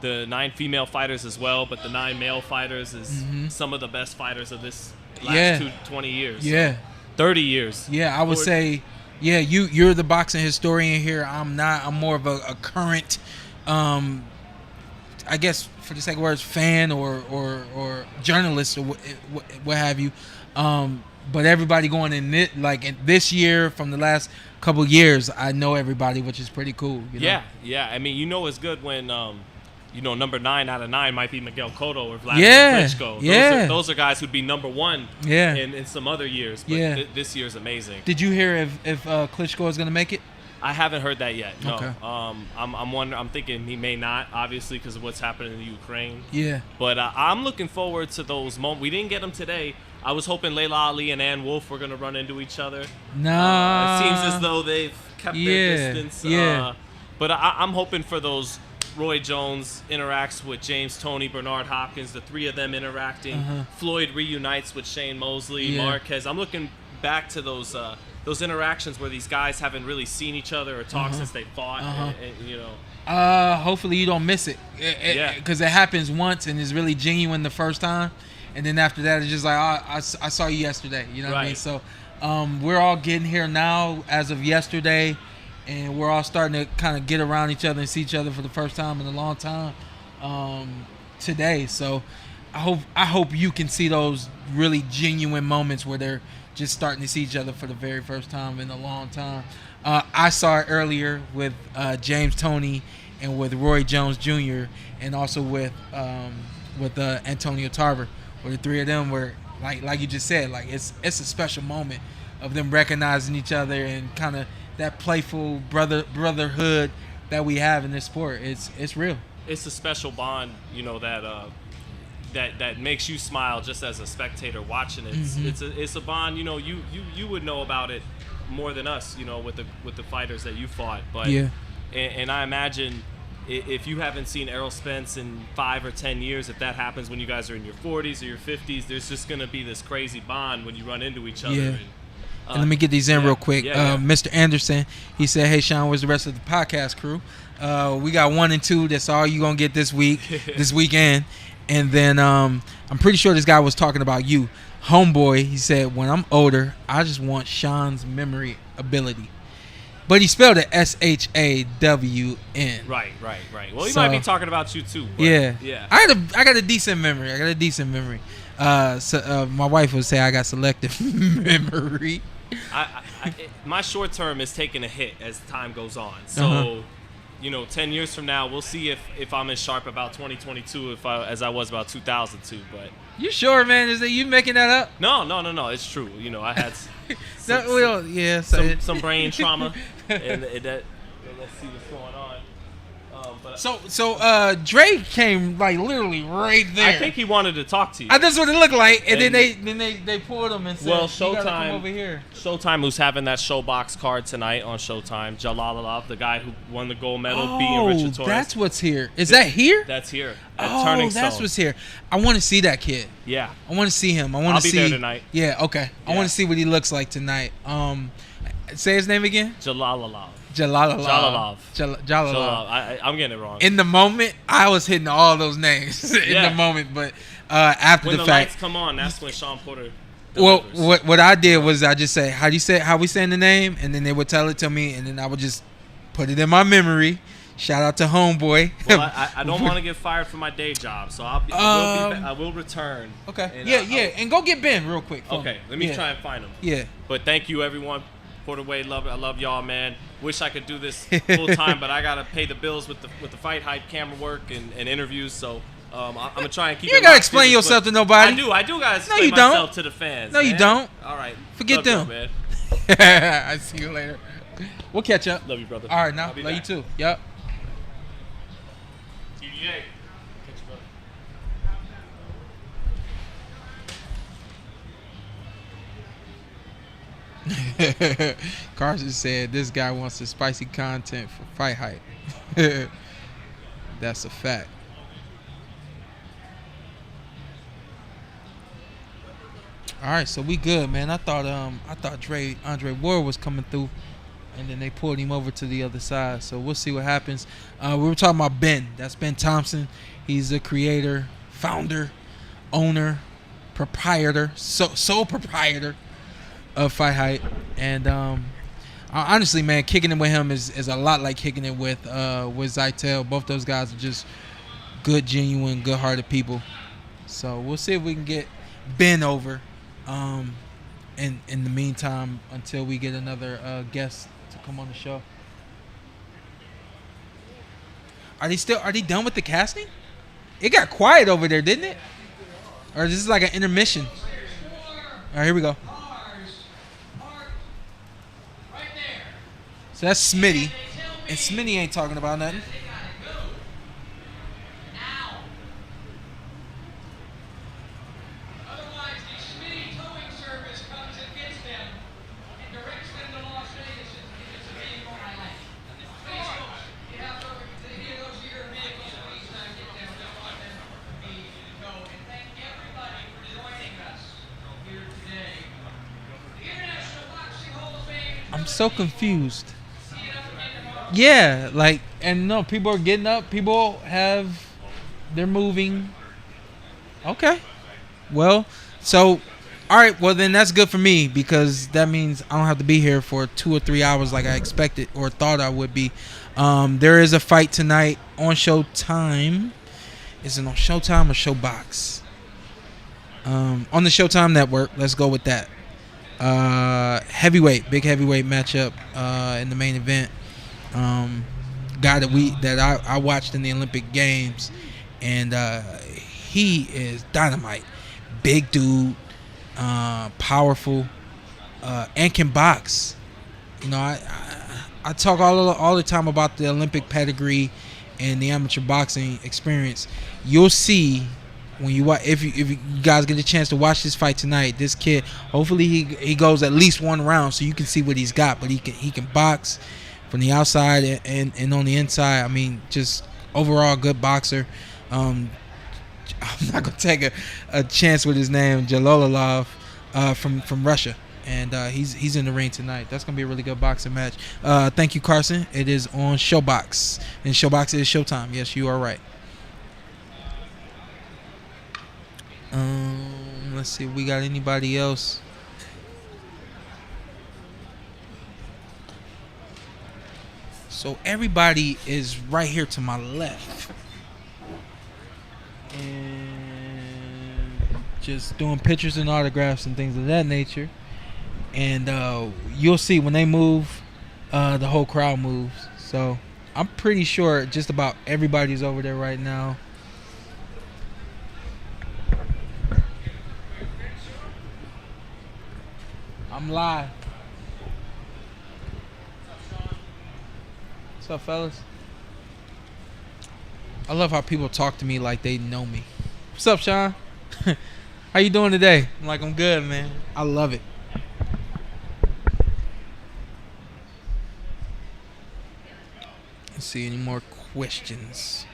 9 female fighters as well, but the 9 male fighters is some of the best fighters of this last 20 years. Yeah. 30 years. Yeah, I would say, you're the boxing historian here. I'm not. I'm more of a current, I guess for the sake of words, fan or journalist or what have you. But everybody going in this year from the last couple years, I know everybody, which is pretty cool. Yeah. I mean, it's good when number 9 out of 9 might be Miguel Cotto or Vladimir Klitschko. Yeah. Those are guys who'd be number 1 in some other years. But this year's amazing. Did you hear if Klitschko is going to make it? I haven't heard that yet. No. Okay. I'm thinking he may not, obviously, because of what's happening in the Ukraine. Yeah. But I'm looking forward to those moments. We didn't get them today. I was hoping Layla Ali and Ann Wolfe were going to run into each other. No. It seems as though they've kept their distance. But I'm hoping for those. Roy Jones interacts with James Toney, Bernard Hopkins, the 3 of them interacting. Floyd reunites with Shane Mosley, Marquez. I'm looking back to those interactions where these guys haven't really seen each other or talked since they fought. Hopefully you don't miss it. Because it happens once and it's really genuine the first time. And then after that, it's just like, I saw you yesterday. You know what I mean? So we're all getting here now as of yesterday. And we're all starting to kind of get around each other and see each other for the first time in a long time today. So I hope you can see those really genuine moments where they're just starting to see each other for the very first time in a long time. I saw it earlier with James Toney and with Roy Jones Jr. and also with Antonio Tarver, where the 3 of them were like you just said, like it's a special moment of them recognizing each other and kind of that playful brotherhood that we have in this sport. It's real. It's a special bond, that makes you smile just as a spectator watching it. It's a bond, you would know about it more than us, with the fighters that you fought. But and I imagine if you haven't seen Errol Spence in 5 or 10 years, if that happens when you guys are in your 40s or your 50s, there's just going to be this crazy bond when you run into each other. And let me get these in real quick. Mr. Anderson, he said, "Hey, Shawn, where's the rest of the podcast crew? We got 1 and 2. That's all you're going to get this weekend. And then I'm pretty sure this guy was talking about you. Homeboy, he said, when I'm older, I just want Shawn's memory ability. But he spelled it SHAWN. Right. Well, he might be talking about you, too. But yeah. I got a decent memory. My wife would say I got selective memory. My short term is taking a hit as time goes on. So, 10 years from now, we'll see if I'm as sharp about 2022 as I was about 2002. But you sure, man? Is that you making that up? No. It's true. I had some brain trauma, and that. Let's see what's going on. So Dre came like literally right there. I think he wanted to talk to you. That's what it looked like, and then they pulled him and said, "Well, Showtime, you gotta come over here." Showtime, who's having that Showbox card tonight on Showtime. Jalalov, the guy who won the gold medal, beating Richard Torres. That's what's here. Is that here? That's here. Turning Stone. That's what's here. I want to see that kid. Yeah, I want to see him. I'll be there tonight. Yeah, okay. I want to see what he looks like tonight. Say his name again. Jalalov. I'm getting it wrong. In the moment, I was hitting all those names in the moment, but after when the the fact, lights come on, that's when Shawn Porter delivers. Well, what I did was I just say how we saying the name, and then they would tell it to me, and then I would just put it in my memory. Shout out to homeboy. Well, I don't want to get fired from my day job, so I will return. Okay. And and go get Ben real quick. Okay. Let me try and find him. Yeah. But thank you, everyone. Porter Wade, I love y'all, man. Wish I could do this full time, but I gotta pay the bills with the FightHype camera work and interviews. So I'm gonna try and keep. You gotta explain yourself to nobody. I do gotta explain myself to the fans. No, you don't. All right, forget them, man. I see you later. We'll catch up. Love you, brother. All right, now love you too. Yep. TJ. Carson said this guy wants the spicy content for FightHype. That's a fact. All right, so we good, man. I thought Andre Ward was coming through, and then they pulled him over to the other side. So we'll see what happens. We were talking about Ben. That's Ben Thompson. He's the creator, founder, owner, proprietor, sole proprietor of FightHype. And honestly, man, kicking it with him is a lot like kicking it with Zittel. Both those guys are just good, genuine, good-hearted people. So we'll see if we can get Ben over in the meantime until we get another guest to come on the show. Are they done with the casting? It got quiet over there, didn't it? Or is this like an intermission? All right, here we go. So that's Smitty. And Smitty ain't talking about nothing. I'm so confused. Yeah, like, and no, people are getting up. They're moving. Okay. Well, so, all right. Well, then that's good for me because that means I don't have to be here for 2 or 3 hours like I expected or thought I would be. There is a fight tonight on Showtime. Is it on Showtime or Showbox? On the Showtime network. Let's go with that. Big heavyweight matchup in the main event. Guy that I watched in the Olympic Games, and he is dynamite. Big dude, powerful, and can box. You know, I talk all the time about the Olympic pedigree and the amateur boxing experience. You'll see when you watch, if you guys get a chance to watch this fight tonight, this kid, hopefully he goes at least one round so you can see what he's got. But he can box from the outside and on the inside. I mean, just overall good boxer. I'm not gonna take a chance with his name, Jalolov, from Russia, and he's in the ring tonight. That's gonna be a really good boxing match. Thank you, Carson. It is on Showbox, and Showbox is Showtime. Yes, you are right. Let's see if we got anybody else. So everybody is right here to my left. And just doing pictures and autographs and things of that nature. And you'll see when they move, the whole crowd moves. So I'm pretty sure just about everybody's over there right now. I'm live. What's up, fellas? I love how people talk to me like they know me. What's up, Shawn? How you doing today? I'm like, I'm good, man. I love it. Let's see, any more questions?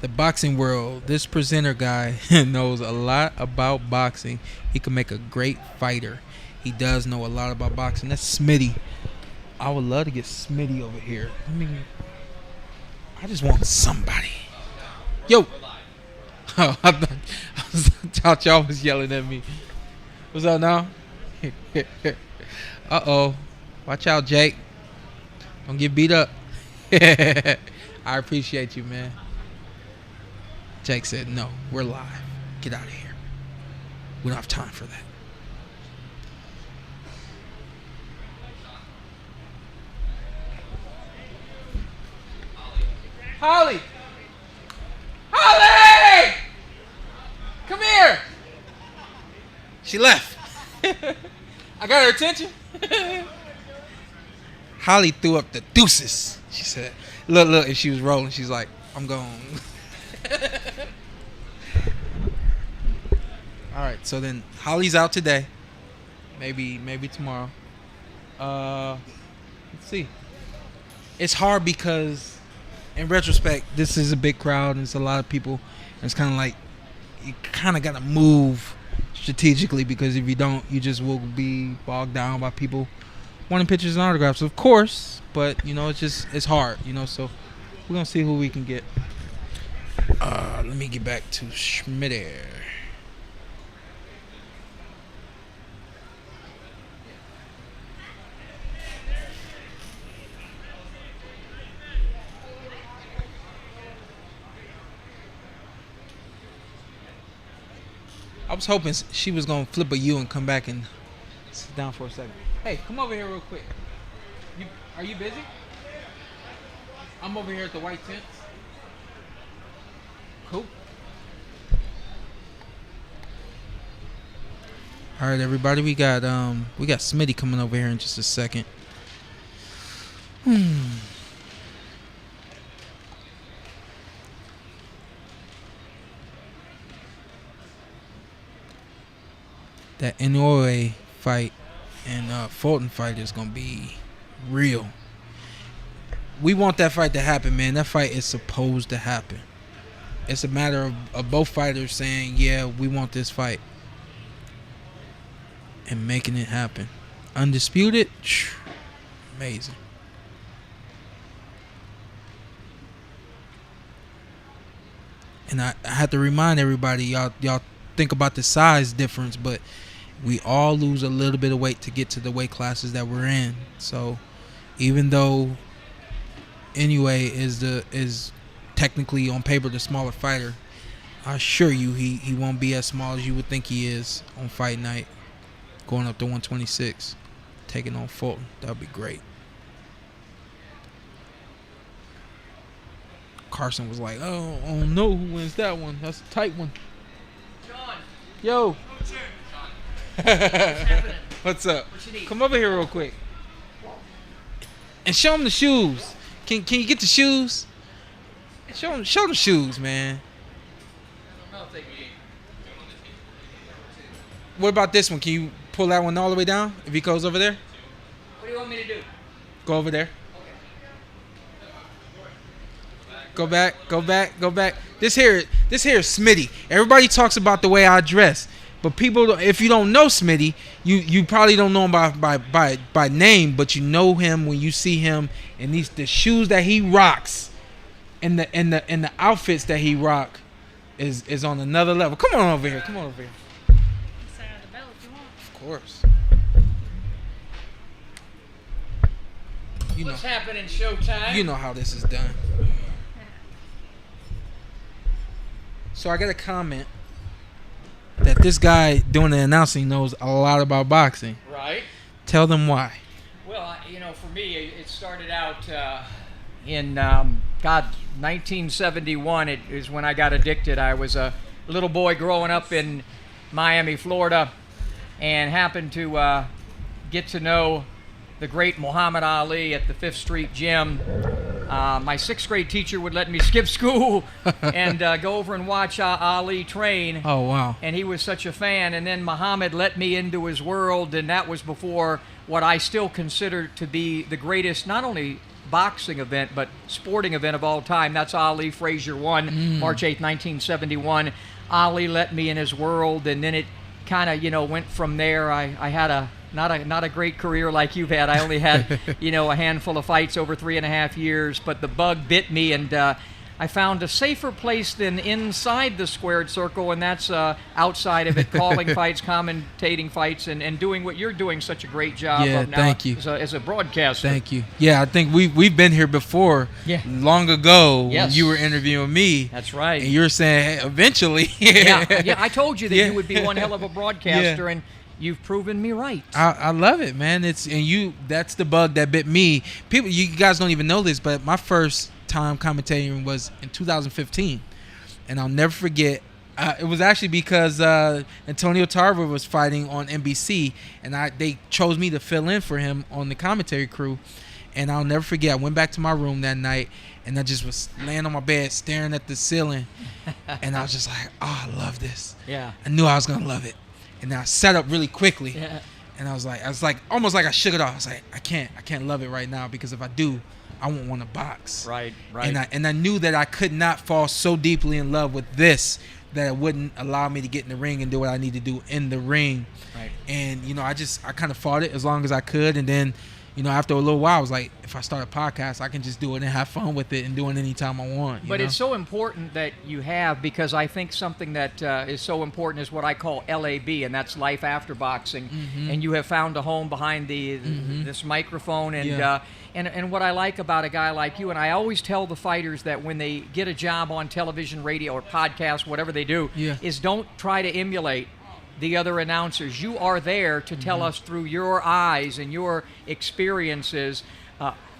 The boxing world. This presenter guy knows a lot about boxing. He can make a great fighter. He does know a lot about boxing. That's Smitty. I would love to get Smitty over here. I just want somebody. Yo. Oh, I thought y'all was yelling at me. What's up now? Uh-oh. Watch out, Jake. Don't get beat up. I appreciate you, man. Jake said, no, we're live. Get out of here. We don't have time for that. Holly! Holly! Come here! She left. I got her attention. Holly threw up the deuces. She said, look, and she was rolling. She's like, I'm going. All right, so then Holly's out today. Maybe tomorrow. Let's see. It's hard because, in retrospect, this is a big crowd and it's a lot of people. And it's kind of like you kind of got to move strategically because if you don't, you just will be bogged down by people wanting pictures and autographs, of course. But you know, it's hard. You know, so we're gonna see who we can get. Let me get back to Schmidt. I was hoping she was gonna flip a U and come back and sit down for a second. Hey, come over here real quick. Are you busy? I'm over here at the white tents. Cool. All right, everybody. We got Smitty coming over here in just a second. That Inoue fight and Fulton fight is gonna be real. We want that fight to happen, man. That fight is supposed to happen. It's a matter of both fighters saying, yeah, we want this fight, and making it happen. Undisputed, amazing. And I have to remind everybody, y'all think about the size difference, but we all lose a little bit of weight to get to the weight classes that we're in. So even though Inoue is technically on paper the smaller fighter, I assure you he won't be as small as you would think he is on fight night, going up to 126, taking on Fulton. That would be great. Carson was like, oh no, who wins that one? That's a tight one. Shawn. Yo. What's up? What you need? Come over here real quick and show him the shoes. Can you get the shoes? Show him the shoes, man. What about this one? Can you pull that one all the way down if he goes over there? What do you want me to do? Go over there. Go back. This here is Smitty. Everybody talks about the way I dress, but people, if you don't know Smitty, you probably don't know him by name, but you know him when you see him in the shoes that he rocks, and the outfits that he rock is on another level. Come on over here. Of course. What's happening, Showtime? You know how this is done. So I got a comment that this guy doing the announcing knows a lot about boxing. Right. Tell them why. Well, for me, it started out in 1971. It is when I got addicted. I was a little boy growing up in Miami, Florida, and happened to get to know the great Muhammad Ali at the 5th Street Gym. My 6th grade teacher would let me skip school and go over and watch Ali train. Oh, wow. And he was such a fan. And then Muhammad let me into his world, and that was before what I still consider to be the greatest, not only boxing event, but sporting event of all time. That's Ali Frazier 1, March 8th, 1971. Ali let me in his world, and then it kind of, went from there. I had not a great career like you've had. I only had, a handful of fights over 3.5 years, but the bug bit me, and I found a safer place than inside the squared circle, and that's outside of it, calling fights, commentating fights, and doing what you're doing such a great job of now. Thank you. As a broadcaster. Thank you. Yeah, I think we've been here before. Yeah. Long ago. Yes. When you were interviewing me. That's right. And you were saying, hey, eventually. yeah, I told you that you would be one hell of a broadcaster, and you've proven me right. I love it, man. That's the bug that bit me. You guys don't even know this, but my first time commentating was in 2015, and I'll never forget. It was actually because Antonio Tarver was fighting on NBC, and they chose me to fill in for him on the commentary crew. And I'll never forget, I went back to my room that night, and I just was laying on my bed staring at the ceiling, and I was just like, oh, I love this. Yeah. I knew I was gonna love it. And I sat up really quickly, Yeah. and I was like almost like I shook it off. I was like, I can't love it right now, because if I do, I won't want to box. Right. And I knew that I could not fall so deeply in love with this that it wouldn't allow me to get in the ring and do what I need to do in the ring. Right. And I kind of fought it as long as I could, and then after a little while, I was like, if I start a podcast, I can just do it and have fun with it and do it anytime I want. But it's so important that you have, because I think something that is so important is what I call LAB, and that's life after boxing. Mm-hmm. And you have found a home behind this microphone. And, Yeah. and what I like about a guy like you, and I always tell the fighters that when they get a job on television, radio, or podcast, whatever they do, Yeah. is don't try to emulate. the other announcers. You are there to tell us through your eyes and your experiences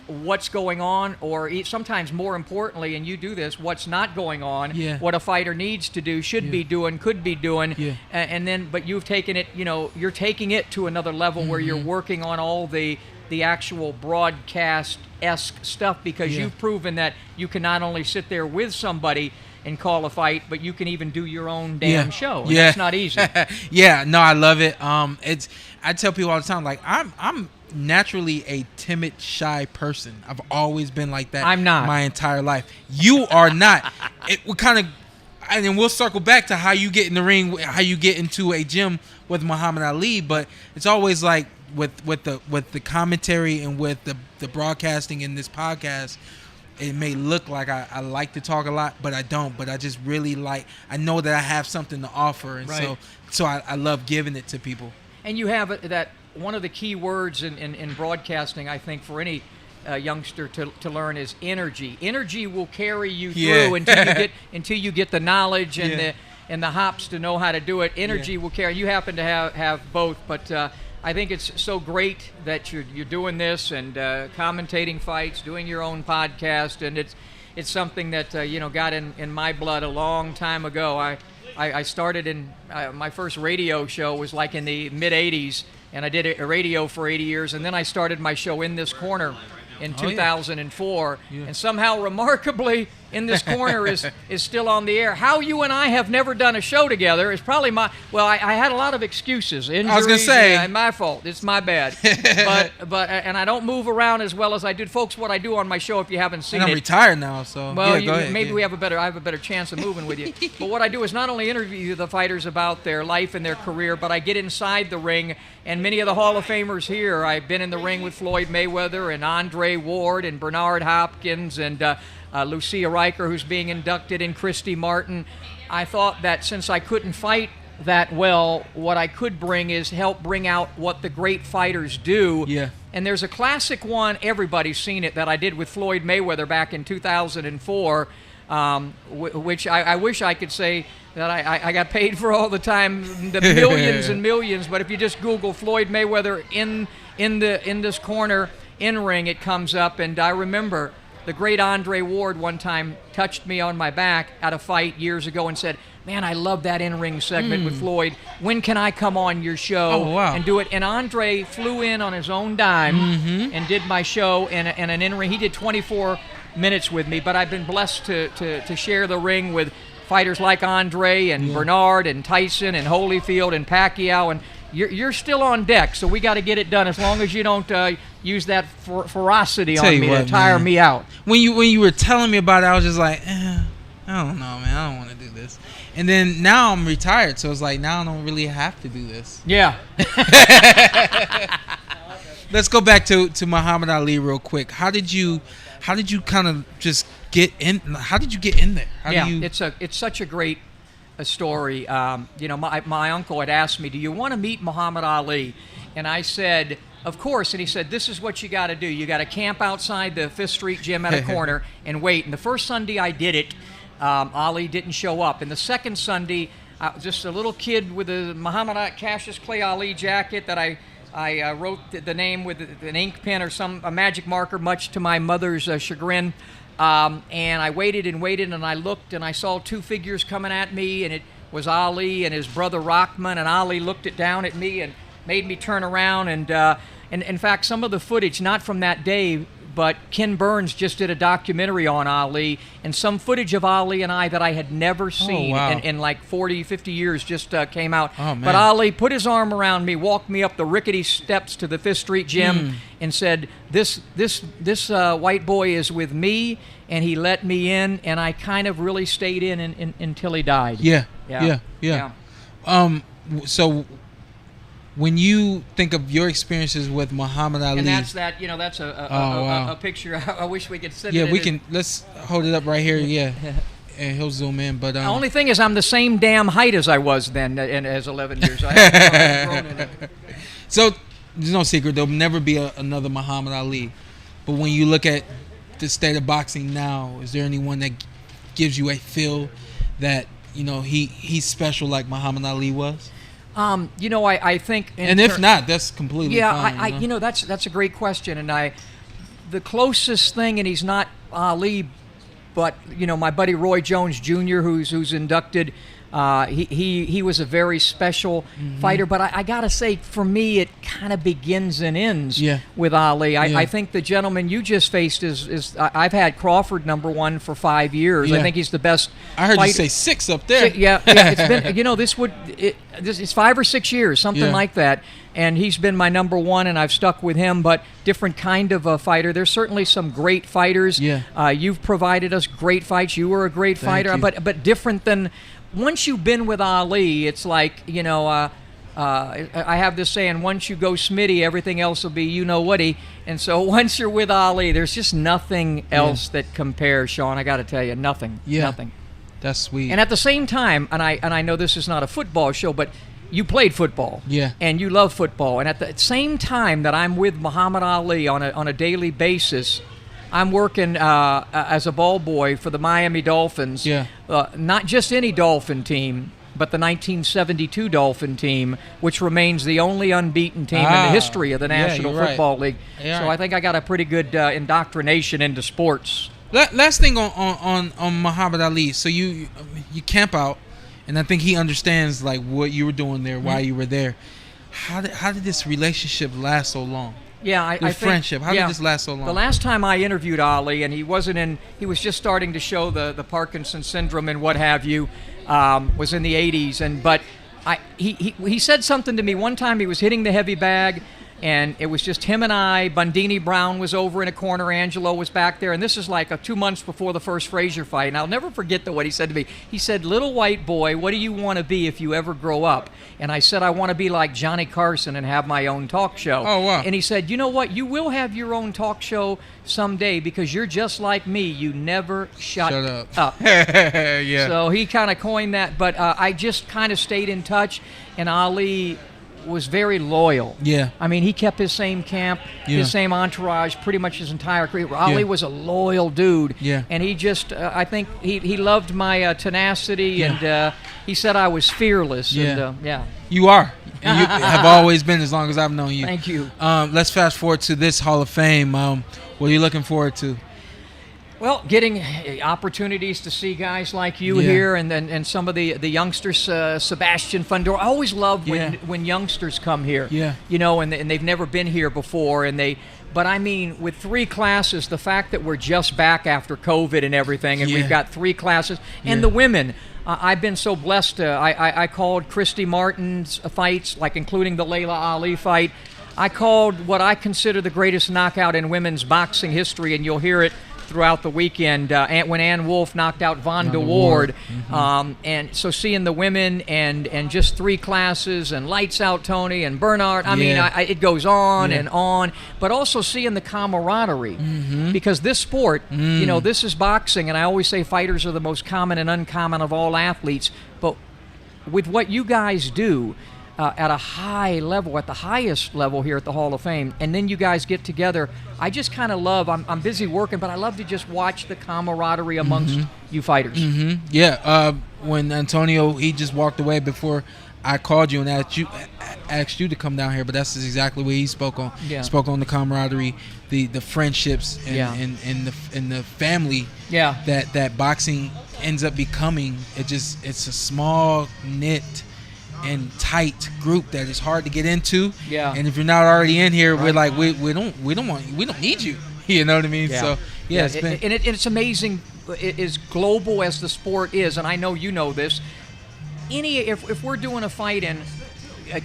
what's going on, or sometimes more importantly, and you do this, what's not going on, what a fighter needs to do, should be doing, could be doing, and then, but you've taken it, you're taking it to another level where you're working on all the actual broadcast-esque stuff, because you've proven that you can not only sit there with somebody and call a fight, but you can even do your own damn show. And that's not easy. No, I love it. I tell people all the time, like, I'm naturally a timid, shy person. I've always been like that. I'm not. My entire life. You are not. It will kind of, and then we'll circle back to how you get in the ring, how you get into a gym with Muhammad Ali. But it's always like with the commentary and with the broadcasting in this podcast, it may look like I like to talk a lot, but I don't. But I just really I know that I have something to offer, and so I love giving it to people. And you have that. One of the key words in broadcasting, I think, for any youngster to learn is energy. Energy will carry you through until you get the knowledge and the hops to know how to do it. Energy will carry. You happen to have both, but I think it's so great that you're doing this and commentating fights, doing your own podcast, and it's something that got in my blood a long time ago. I started in my first radio show was like in the mid '80s. And I did a radio for 80 years, and then I started my show In This Corner in 2004. And somehow, remarkably, In This Corner is still on the air. How you and I have never done a show together is probably I had a lot of excuses. Injuries, I was going to say. My fault. It's my bad. but and I don't move around as well as I did. Folks, what I do on my show, if you haven't seen and I'm retired now, so well, go ahead. Maybe I have a better chance of moving with you. But what I do is not only interview the fighters about their life and their career, but I get inside the ring. And many of the Hall of Famers here, I've been in the ring with Floyd Mayweather and Andre Ward and Bernard Hopkins and Lucia Riker, who's being inducted, and Christy Martin. I thought that since I couldn't fight that well, what I could bring is help bring out what the great fighters do. And there's a classic one, everybody's seen it, that I did with Floyd Mayweather back in 2004, which I wish I could say that I got paid for all the time, the millions and millions. But if you just Google Floyd Mayweather in this corner in ring, it comes up. And I remember the great Andre Ward one time touched me on my back at a fight years ago and said, "Man, I love that in-ring segment with Floyd. When can I come on your show and do it?" And Andre flew in on his own dime and did my show in an in-ring. He did 24 minutes with me, but I've been blessed to share the ring with fighters like Andre and Bernard and Tyson and Holyfield and Pacquiao, and you're still on deck, so we got to get it done as long as you don't use that ferocity on me to tire me out. When you were telling me about it, I was just like, I don't know, man. I don't want to do this. And then now I'm retired, so it's like now I don't really have to do this. Yeah. Let's go back to Muhammad Ali real quick. How did you kind of just get in? How did you get in there? It's such a great story. My uncle had asked me, "Do you want to meet Muhammad Ali?" And I said, "Of course." And he said, "This is what you got to do. You got to camp outside the 5th Street gym at a corner and wait." And the first Sunday I did it, Ali didn't show up. And the second Sunday, just a little kid with a Muhammad Cassius Clay Ali jacket that I wrote the name with an ink pen or a magic marker, much to my mother's chagrin. And I waited, and I looked, and I saw two figures coming at me, and it was Ali and his brother Rahman, and Ali looked down at me and made me turn around. And in fact, some of the footage, not from that day, but Ken Burns just did a documentary on Ali, and some footage of Ali and I that I had never seen in like 40, 50 years just came out. Oh, man. But Ali put his arm around me, walked me up the rickety steps to the 5th Street gym, and said, this white boy is with me, and he let me in, and I kind of really stayed in until he died. Yeah. So when you think of your experiences with Muhammad Ali, and that's a picture. I wish we could sit. Yeah, we can. Let's hold it up right here. Yeah, and he'll zoom in. But the only thing is, I'm the same damn height as I was then, and as 11 years. I haven't grown in it. So there's no secret. There'll never be another Muhammad Ali. But when you look at the state of boxing now, is there anyone that gives you a feel that he's special like Muhammad Ali was? I think. And if not, that's completely fine. Yeah, that's a great question, and the closest thing, and he's not Ali, but my buddy Roy Jones Jr., who's inducted. He was a very special fighter, but I gotta say, for me, it kind of begins and ends with Ali. I think the gentleman you just faced is I've had Crawford #1 for 5 years. I think he's the best. I heard fighter. You say 6 up there. It's been it's 5 or 6 years, something like that. And he's been my #1, and I've stuck with him. But different kind of a fighter. There's certainly some great fighters. You've provided us great fights. You were a great fighter, but different than. Once you've been with Ali, it's like, I have this saying, once you go Smitty, everything else will be you-know-whatty. And so once you're with Ali, there's just nothing else that compares, Shawn. I got to tell you, nothing. Nothing. That's sweet. And at the same time, and I know this is not a football show, but you played football. And you love football. And at the same time that I'm with Muhammad Ali on a daily basis, I'm working as a ball boy for the Miami Dolphins. Not just any Dolphin team, but the 1972 Dolphin team, which remains the only unbeaten team in the history of the National Football League. So I think I got a pretty good indoctrination into sports. Last thing on Muhammad Ali. So you camp out, and I think he understands like what you were doing there, why you were there. How did this relationship last so long? I think friendship. How did this last so long? The last time I interviewed Ali, and he was just starting to show the Parkinson syndrome and what have you, was in the 80s. But he said something to me one time. He was hitting the heavy bag, and it was just him and I. Bundini Brown was over in a corner. Angelo was back there. And this is like 2 months before the first Frazier fight. And I'll never forget what he said to me. He said, "Little white boy, what do you want to be if you ever grow up?" And I said, "I want to be like Johnny Carson and have my own talk show." Oh, wow. And he said, "You know what? You will have your own talk show someday because you're just like me. You never shut up." So he kind of coined that. But I just kind of stayed in touch. And Ali was very loyal. I mean, he kept his same camp, his same entourage pretty much his entire career. Ali was a loyal dude. And he just, I think he loved my tenacity, and he said I was fearless. And, You are. And you have always been as long as I've known you. Thank you. Let's fast forward to this Hall of Fame. What are you looking forward to? Well, getting opportunities to see guys like you here, and some of the youngsters, Sebastian Fundor. I always love when youngsters come here. And they've never been here before, But I mean, with 3 classes, the fact that we're just back after COVID and everything, and we've got 3 classes, and the women. I've been so blessed. I called Christy Martin's fights, like including the Layla Ali fight. I called what I consider the greatest knockout in women's boxing history, and you'll hear it throughout the weekend when Ann Wolfe knocked out Vonda Ward. And so seeing the women and just 3 classes and Lights Out Tony and Bernard, I mean, it goes on and on. But also seeing the camaraderie, because this sport, this is boxing, and I always say fighters are the most common and uncommon of all athletes. But with what you guys do, at a high level, at the highest level here at the Hall of Fame, and then you guys get together. I just kind of love, I'm busy working, but I love to just watch the camaraderie amongst you fighters. When Antonio, he just walked away before I called you and asked you to come down here, but that's exactly what he spoke on. Spoke on the camaraderie, the friendships, and the family that boxing ends up becoming. It's a small knit and tight group that is hard to get into. And if you're not already in here, we're like we don't need you. You know what I mean? So it's amazing. As global as the sport is, and I know you know this. If we're doing a fight in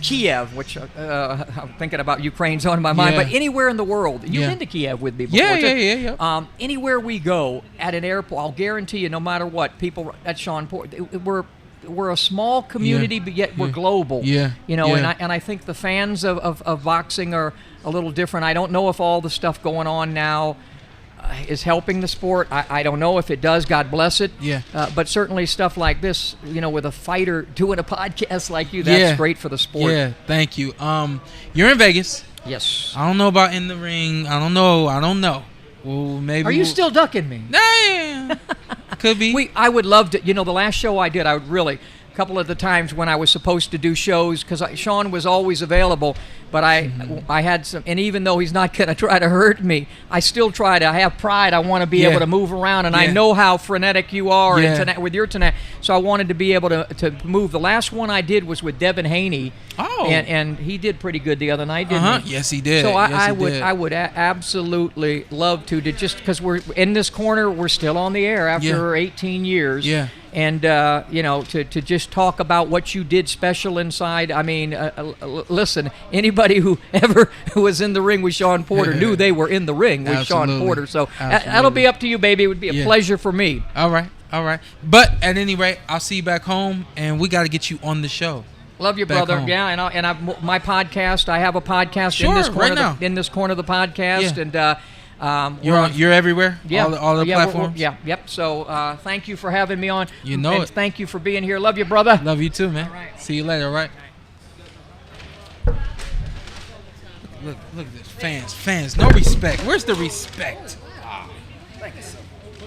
Kiev, which I'm thinking about Ukraine's on my mind, but anywhere in the world, you've been to Kiev with me before. Anywhere we go at an airport, I'll guarantee you, no matter what, people at Shawn Porter, we're a small community, but yet we're global. And I think the fans of boxing are a little different. I don't know if all the stuff going on now is helping the sport. I don't know if it does. God bless it. But certainly stuff like this, with a fighter doing a podcast like you, that's great for the sport. Thank you. You're in Vegas. Yes. I don't know about in the ring. I don't know. Well, maybe. Are you still ducking me? Nah, could be. I would love to. The last show I did, I would really, couple of the times when I was supposed to do shows, because Shawn was always available, but I had some, and even though he's not going to try to hurt me, I still try to. I have pride. I want to be able to move around, and I know how frenetic you are with your tonight. So I wanted to be able to move. The last one I did was with Devin Haney. Oh. And he did pretty good the other night, didn't he? Yes, he did. So I I would absolutely love to just because we're in this corner, we're still on the air after 18 years. Yeah. And to just talk about what you did special inside. I mean, listen, anybody who was in the ring with Shawn Porter knew they were in the ring with Shawn Porter. So that'll be up to you, baby. It would be a pleasure for me. All right. But at any rate, I'll see you back home, and we got to get you on the show. Love you, brother. Home. Yeah, and my podcast. I have a podcast in this corner. Right now. In this corner of the podcast, and you're everywhere. Yeah, all the platforms. Yep. So thank you for having me on. You know it. Thank you for being here. Love you, brother. Love you too, man. All right. See you later. All right. Look at this, fans. No respect. Where's the respect? Thank you, sir.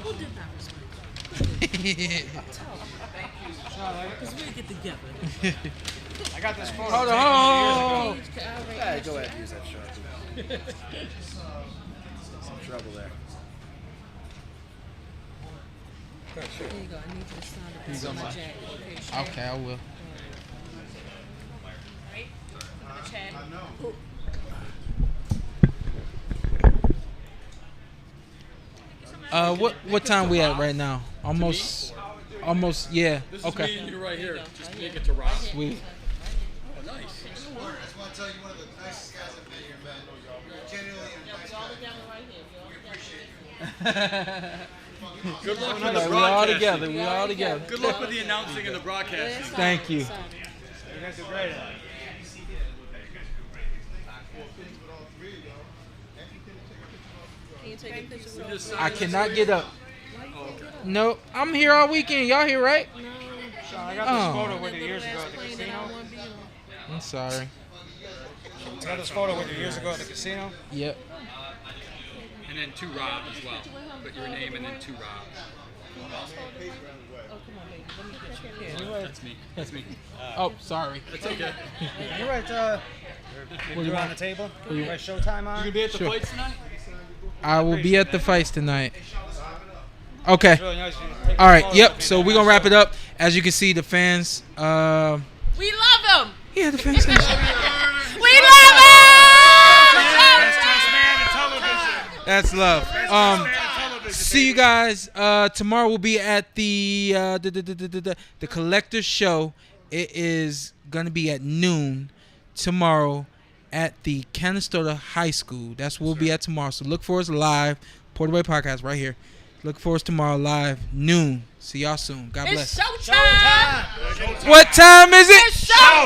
Who did not respect? Because we get together. I got this photo. Hold on. Yeah, go ahead and use that shot. Some trouble there. There you go. I need you to sign the jacket. Okay, I will. What time we at right now? Almost. Yeah. This Okay. is me and you right here. Just make it to Rob. Sweet. Oh, nice. I just want to tell you one of the nicest guys I've met here, man. Genuinely a nice guy. Good luck with the We all broadcasting. together. We all together. Good luck with the announcing and the broadcasting. Thank you. You guys are great. Can you take a picture with us? I cannot get up. No, I'm here all weekend. Y'all here, right? I got this photo with you years ago at the casino. I'm sorry. I got this photo with you years ago at the casino. Yep. And then to Rob as well. Put your name and then to Rob. That's me. That's me. Oh, sorry. It's okay. You right, you're on the table? You right Showtime on? You gonna be at the fights tonight? I will be at the fights tonight. Okay. It's really nice of you to take All a right. photo Yep. with me So during we're that gonna wrap show. it up. As you can see, the fans. We love them. Yeah, the fans. We love them. That's love. See you guys. Tomorrow we'll be at the Collector's Show. It is gonna be at noon tomorrow at the Canastota High School. That's where we'll be at tomorrow. So look for us live. Porter Way Podcast right here. Look for us tomorrow live noon. See y'all soon. God bless. It's showtime. What time is it? It's showtime.